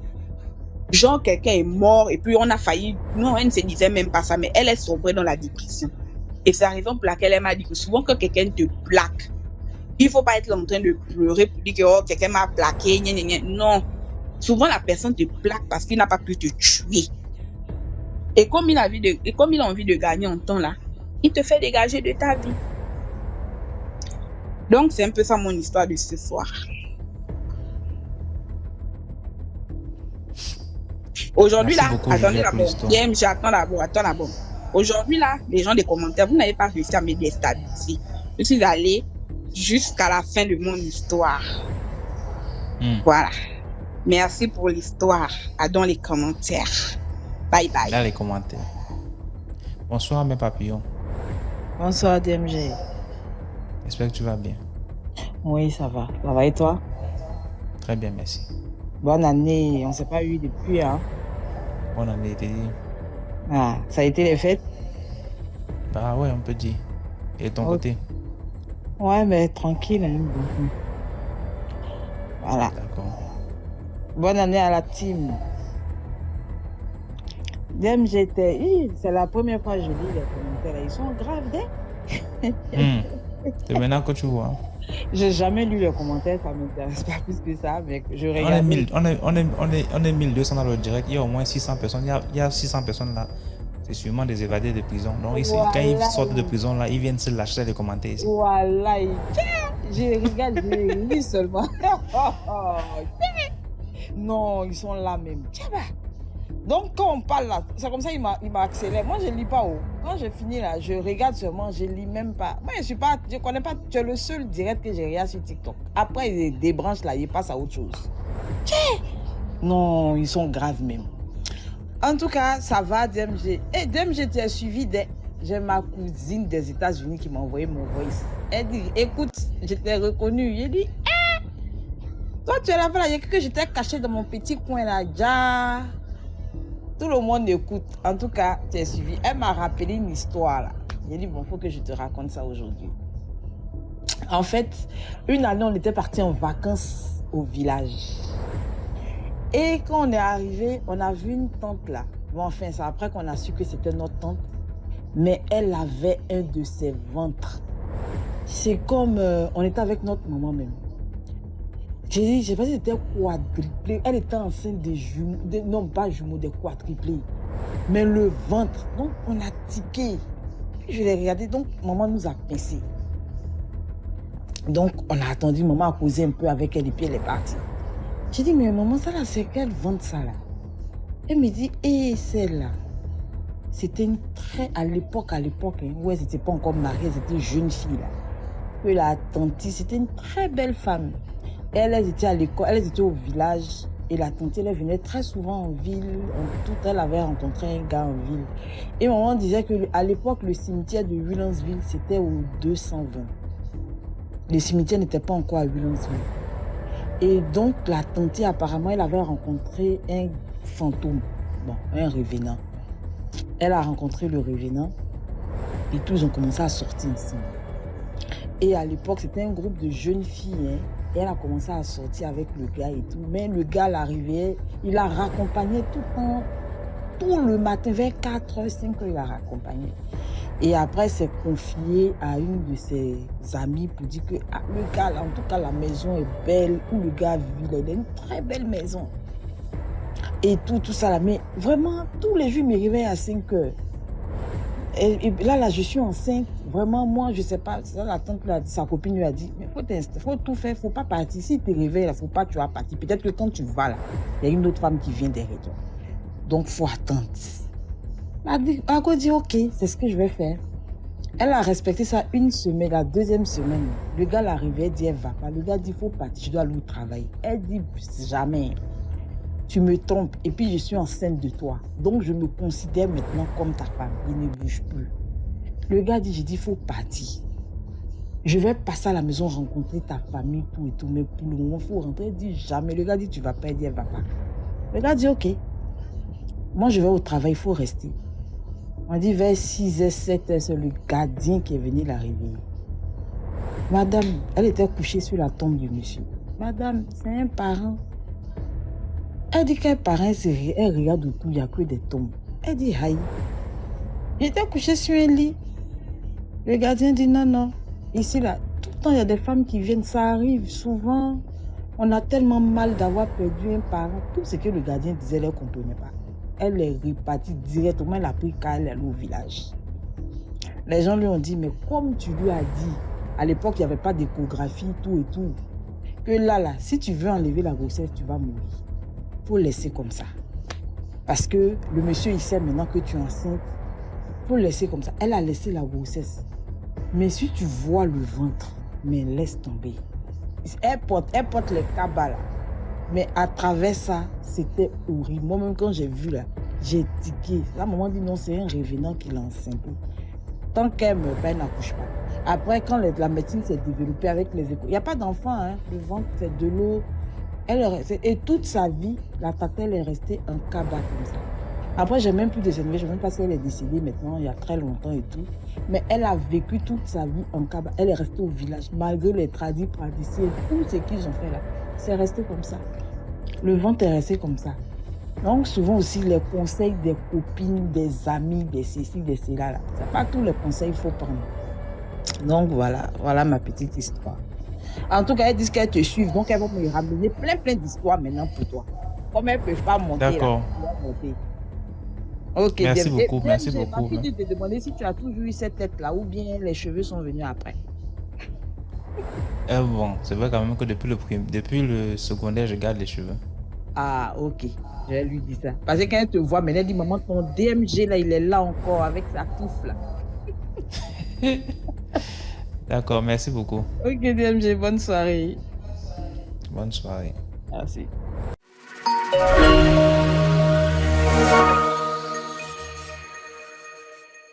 genre, quelqu'un est mort et puis on a failli. Non, elle ne se disait même pas ça, mais elle est sombrée dans la dépression. Et c'est la raison pour laquelle elle m'a dit que souvent quand quelqu'un te plaque, il faut pas être là en train de pleurer pour dire que oh, quelqu'un m'a plaqué, gna, gna, gna. Non. Souvent la personne te plaque parce qu'il n'a pas pu te tuer. Et comme il a envie de gagner en temps là, il te fait dégager de ta vie. Donc c'est un peu ça mon histoire de ce soir. Aujourd'hui Merci là, beaucoup, attendez Julia, pour d'abord. l'histoire. DMG, attends d'abord. Aujourd'hui là, les gens des commentaires, vous n'avez pas réussi à me déstabiliser. Je suis allée jusqu'à la fin de mon histoire. Voilà. Merci pour l'histoire. Dans les commentaires. Bye bye. Dans les commentaires. Bonsoir mes papillons. Bonsoir DMG. J'espère que tu vas bien. Oui, ça va. Ça va et toi? Très bien, merci. Bonne année. On ne s'est pas eu depuis, hein? Bonne année, t'es dit. Ah, ça a été les fêtes? Bah ouais, on peut dire. Et de ton côté? Ouais, mais tranquille. Hein. Voilà. D'accord. Bonne année à la team. DMG, c'est la première fois que je lis les commentaires. Ils sont graves, C'est maintenant que tu vois. J'ai jamais lu les commentaires, ça m'intéresse pas plus que ça, mais je regarde. On est 1200 dans le direct, il y a au moins 600 personnes. Il y a 600 personnes là. C'est sûrement des évadés de prison. Donc ici, Voilà. quand ils sortent de prison là, ils viennent se lâcher les commentaires ici. Voilà, je regarde, je lis seulement. Non, ils sont là même. Donc quand on parle là, c'est comme ça il m'a accéléré. Moi je lis pas haut. Quand je finis là, je regarde seulement, je lis même pas. Moi je connais pas, tu es le seul direct que je regarde sur TikTok. Après ils débranchent là, ils passent à autre chose. Non, ils sont graves même. En tout cas, ça va DMG. Et DMG, tu as suivi j'ai ma cousine des États-Unis qui m'a envoyé mon voice. Elle dit, écoute, je t'ai reconnu. J'ai dit, toi tu es là-bas, il y a que j'étais caché dans mon petit coin là, déjà. Tout le monde écoute. En tout cas, tu es suivi. Elle m'a rappelé une histoire là. J'ai dit, bon, il faut que je te raconte ça aujourd'hui. En fait, une année, on était partis en vacances au village. Et quand on est arrivé, on a vu une tante là. Bon, enfin, c'est après qu'on a su que c'était notre tante. Mais elle avait un de ses ventres. C'est comme on était avec notre maman même. J'ai dit, je sais pas si c'était quadruplé. Elle était enceinte des jumeaux, non pas jumeaux, des quadruplés. Mais le ventre, donc on a tiqué. Je l'ai regardé, donc maman nous a pincé. Donc on a attendu, maman a causé un peu avec elle et puis elle est partie. J'ai dit, mais maman, ça là, c'est quel ventre ça là? Elle me dit, celle-là, c'était une très, à l'époque, hein, où elle n'était pas encore mariée, elle était jeune fille là. Puis la tante, c'était une très belle femme. Elle était à l'école, elle était au village et la tante, elle venait très souvent en ville. En tout, elle avait rencontré un gars en ville. Et maman disait qu'à l'époque, le cimetière de Williamsville, c'était au 220. Le cimetière n'était pas encore à Williamsville. Et donc, la tante, apparemment, elle avait rencontré un fantôme, bon, un revenant. Elle a rencontré le revenant et tous ont commencé à sortir ensemble. Et à l'époque, c'était un groupe de jeunes filles. Hein, et elle a commencé à sortir avec le gars et tout. Mais le gars l'arrivait, il la raccompagnait tout le matin, vers 4h, 5h, il la raccompagnait. Et après, s'est confié à une de ses amies pour dire que le gars, en tout cas, la maison est belle, où le gars vit, il a une très belle maison. Et tout ça là. Mais vraiment, tous les jours, il me réveille à 5h. Et là, je suis enceinte. Vraiment, moi, je sais pas. Ça, la tante, sa copine lui a dit, mais faut tout faire, faut pas partir. Si tu te réveilles, là, faut pas que tu vas partir. Peut-être que quand tu vas là, il y a une autre femme qui vient derrière toi. Donc, faut attendre. Elle a dit, ok, c'est ce que je vais faire. Elle a respecté ça une semaine, la deuxième semaine. Le gars l'arrivait, elle dit, elle va pas. Le gars dit, faut partir, je dois aller au travail. Elle dit, jamais. Tu me trompes et puis je suis enceinte de toi. Donc, je me considère maintenant comme ta femme. Il ne bouge plus. Le gars dit, j'ai dit, il faut partir. Je vais passer à la maison, rencontrer ta famille, tout et tout. Mais pour le moment, il faut rentrer. Elle dit, jamais. Le gars dit, tu vas pas. Elle dit, elle va pas. Le gars dit, ok. Moi, je vais au travail, il faut rester. On dit, vers 6h, 7h, c'est le gardien qui est venu la réveiller. Madame, elle était couchée sur la tombe du monsieur. Madame, c'est un parent. Elle dit qu'un parent, elle regarde autour, il n'y a que des tombes. Elle dit, aïe. J'étais couchée sur un lit. Le gardien dit, non, non. Ici, là, tout le temps, il y a des femmes qui viennent. Ça arrive souvent. On a tellement mal d'avoir perdu un parent. Tout ce que le gardien disait, elle ne comprenait pas. Elle est repartie directement. Elle a pris car elle est allée au village. Les gens lui ont dit, mais comme tu lui as dit, à l'époque, il n'y avait pas d'échographie, tout et tout, que là, si tu veux enlever la grossesse, tu vas mourir. Il faut laisser comme ça. Parce que le monsieur, il sait maintenant que tu es enceinte. Il faut laisser comme ça. Elle a laissé la grossesse. Mais si tu vois le ventre, mais laisse tomber. Elle porte les cabas là. Mais à travers ça, c'était horrible. Moi-même, quand j'ai vu là, j'ai tiqué. Là, maman dit non, c'est un revenant qui l'a enceinte. Tant qu'elle meurt pas, elle n'accouche pas. Après, quand la médecine s'est développée avec les échos, il n'y a pas d'enfant, hein. Le ventre, c'est de l'eau. Et toute sa vie, la tata, elle est restée en cabas comme ça. Après, j'ai même plus de ses nouvelles. Je ne sais même pas si elle est décédée maintenant, il y a très longtemps et tout. Mais elle a vécu toute sa vie en cabas. Elle est restée au village, malgré les praticiens, tout ce qu'ils ont fait là. C'est resté comme ça. Le ventre est resté comme ça. Donc, souvent aussi, les conseils des copines, des amis, des ceci, des cela, là. Ce n'est pas tous les conseils qu'il faut prendre. Donc, voilà ma petite histoire. En tout cas, elles disent qu'elles te suivent, donc elles vont me ramener plein d'histoires maintenant pour toi. Comme elles ne peuvent pas monter. D'accord. Ok, merci beaucoup, merci J'ai beaucoup. envie de te demander si tu as toujours eu cette tête-là ou bien les cheveux sont venus après. Bon, c'est vrai quand même que depuis le secondaire, je garde les cheveux. Ah, ok. Je vais lui dire ça. Parce que quand elle te voit, mais elle dit, maman, ton DMG, là, il est là encore avec sa touffe, là. D'accord, merci beaucoup. Ok, DMG, bonne soirée. Bonne soirée. Merci.